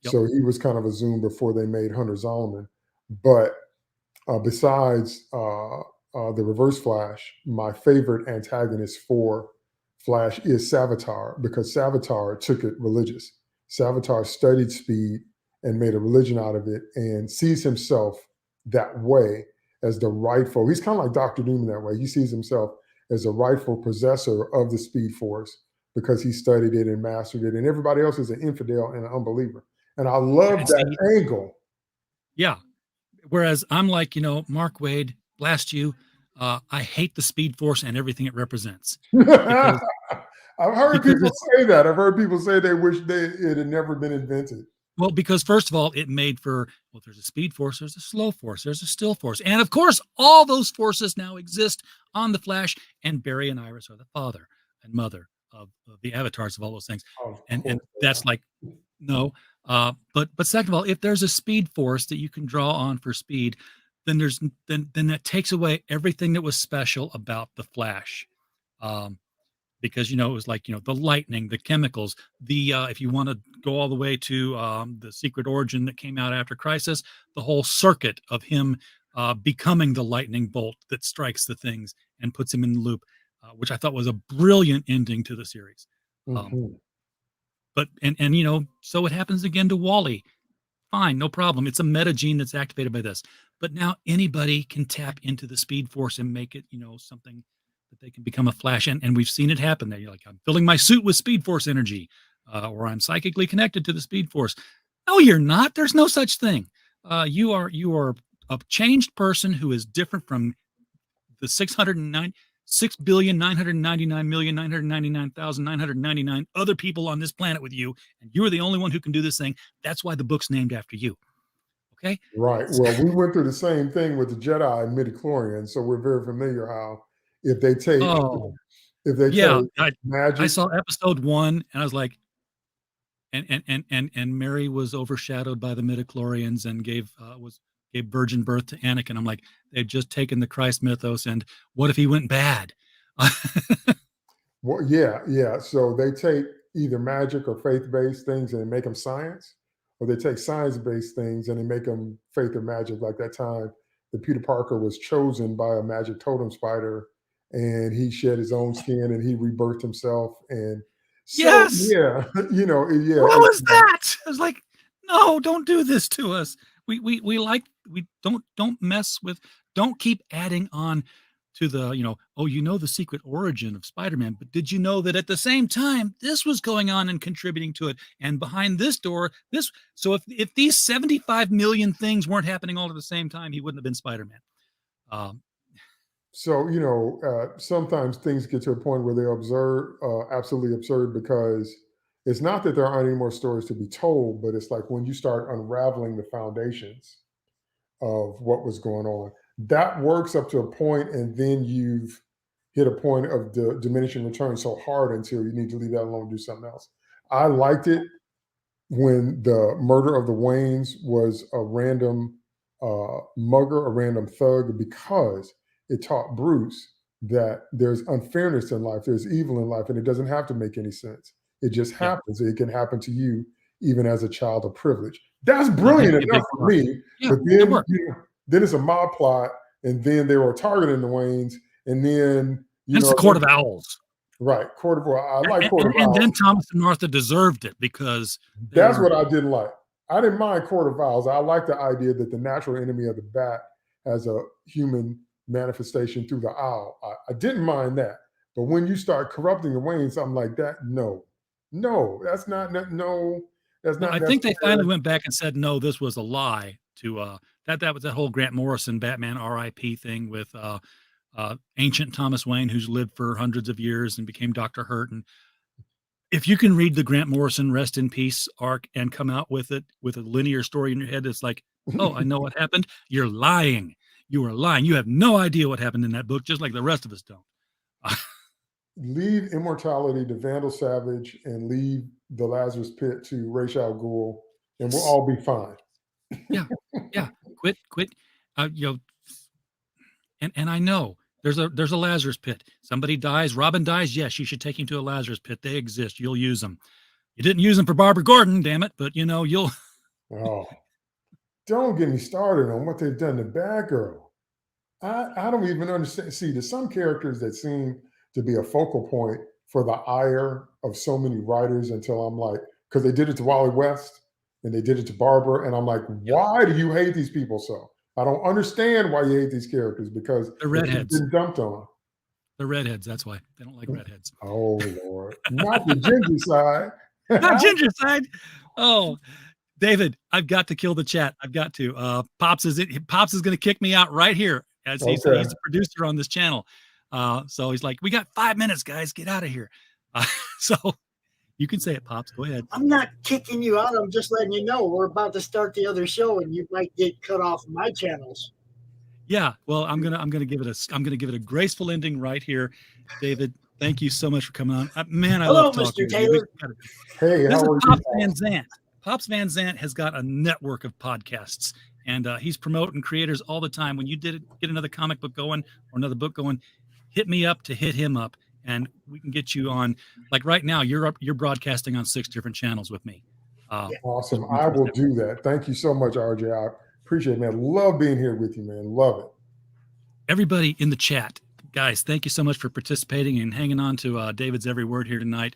Yep. So he was kind of a Zoom before they made Hunter Zolomon. But besides the Reverse Flash, my favorite antagonist for Flash is Savitar, because Savitar took it religious. Savitar studied speed and made a religion out of it and sees himself that way as the rightful. He's kind of like Dr. Doom in that way. He sees himself as a rightful possessor of the Speed Force because he studied it and mastered it, and everybody else is an infidel and an unbeliever. And I love that angle. Yeah. Whereas I'm like, Mark Waid, blast you. I hate the Speed Force and everything it represents. I've heard people say that. I've heard people say they wish it had never been invented. Well, because first of all, it made for, there's a Speed Force, there's a Slow Force, there's a Still Force. And of course, all those forces now exist on the Flash, and Barry and Iris are the father and mother of the avatars of all those things. And that's like, no. But second of all, if there's a Speed Force that you can draw on for speed, then that takes away everything that was special about the Flash. because, it was like, the lightning, the chemicals, the if you want to go all the way to the Secret Origin that came out after Crisis, the whole circuit of him becoming the lightning bolt that strikes the things and puts him in the loop, which I thought was a brilliant ending to the series. But so it happens again to Wally. Fine, no problem. It's a meta gene that's activated by this. But now anybody can tap into the Speed Force and make it, something that they can become a Flash. And we've seen it happen there. You're like, I'm filling my suit with Speed Force energy, or I'm psychically connected to the Speed Force. No, you're not. There's no such thing. You are a changed person who is different from the 6,999,999,999 other people on this planet with you, and you are the only one who can do this thing. That's why the book's named after you. Okay? Right. Well, we went through the same thing with the Jedi and midichlorians, so we're very familiar how if they take magic. I saw episode 1 and I was like, and Mary was overshadowed by the midichlorians and gave virgin birth to Anakin. I'm like, they've just taken the Christ mythos, and what if he went bad? Well, yeah. So they take either magic or faith-based things and they make them science, or they take science-based things and they make them faith or magic. Like that time that Peter Parker was chosen by a magic totem spider, and he shed his own skin and he rebirthed himself. And so, yes, yeah, What was that? I was like, no, don't do this to us. We don't mess with, don't keep adding on to the, the secret origin of Spider-Man. But did you know that at the same time, this was going on and contributing to it? And behind this door, so if these 75 million things weren't happening all at the same time, he wouldn't have been Spider-Man. So, sometimes things get to a point where they're absolutely absurd, because it's not that there aren't any more stories to be told, but it's like when you start unraveling the foundations of what was going on, that works up to a point, and then you've hit a point of the diminishing return so hard until you need to leave that alone and do something else. I liked it when the murder of the Waynes was a random mugger, a random thug, because it taught Bruce that there's unfairness in life, there's evil in life, and it doesn't have to make any sense. It just happens. It can happen to you even as a child of privilege. That's brilliant enough for me. But then it's a mob plot, and then they were targeting the Waynes, and then it's the Court of Owls. Right, Court of Owls. I like Court of Owls. And then Thomas and Martha deserved it, because that's what I didn't like. I didn't mind Court of Owls. I like the idea that the natural enemy of the bat has a human manifestation through the owl. I didn't mind that. But when you start corrupting the Waynes, I'm like, that's not. I think they finally went back and said, no, this was a lie. To that was that whole Grant Morrison Batman R.I.P. thing with ancient Thomas Wayne, who's lived for hundreds of years and became Dr. Hurt. And if you can read the Grant Morrison Rest in Peace arc and come out with it with a linear story in your head, it's like, oh, I know what happened. You're lying. You are lying. You have no idea what happened in that book, just like the rest of us don't. Leave immortality to Vandal Savage and leave the Lazarus Pit to Ra's al Ghul, and we'll all be fine. Yeah. Quit. And I know there's a Lazarus Pit. Somebody dies. Robin dies. Yes, you should take him to a Lazarus Pit. They exist. You'll use them. You didn't use them for Barbara Gordon, damn it. But you'll. Oh, don't get me started on what they've done to Batgirl. I don't even understand. See, there's some characters that seem to be a focal point for the ire of so many writers, until I'm like, because they did it to Wally West and they did it to Barbara, and I'm like, why do you hate these people so? I don't understand why you hate these characters, because the redheads been dumped on them. The redheads, that's why they don't like redheads. Oh Lord, not the ginger side. Not ginger side. Oh, David, I've got to kill the chat. I've got to. Pops is going to kick me out right here, as he's the producer on this channel. So he's like, we got 5 minutes, guys, get out of here. So you can say it, Pops. Go ahead. I'm not kicking you out. I'm just letting you know we're about to start the other show, and you might get cut off my channels. Yeah. Well, I'm gonna give it a graceful ending right here, David. Thank you so much for coming on. Man, I love talking Mr. Taylor. Hey, this how is are Pops you? Van Zandt. Pops Van Zandt has got a network of podcasts, and he's promoting creators all the time. When you get another comic book going or another book going, hit me up to hit him up, and we can get you on. Like right now, you're broadcasting on 6 different channels with me. Awesome. I will do that. Thank you so much, RJ. I appreciate it, man. Love being here with you, man. Love it. Everybody in the chat, guys, thank you so much for participating and hanging on to David's every word here tonight.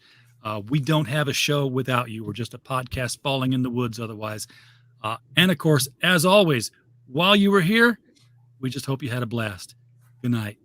We don't have a show without you. We're just a podcast falling in the woods otherwise. And of course, as always, while you were here, we just hope you had a blast. Good night.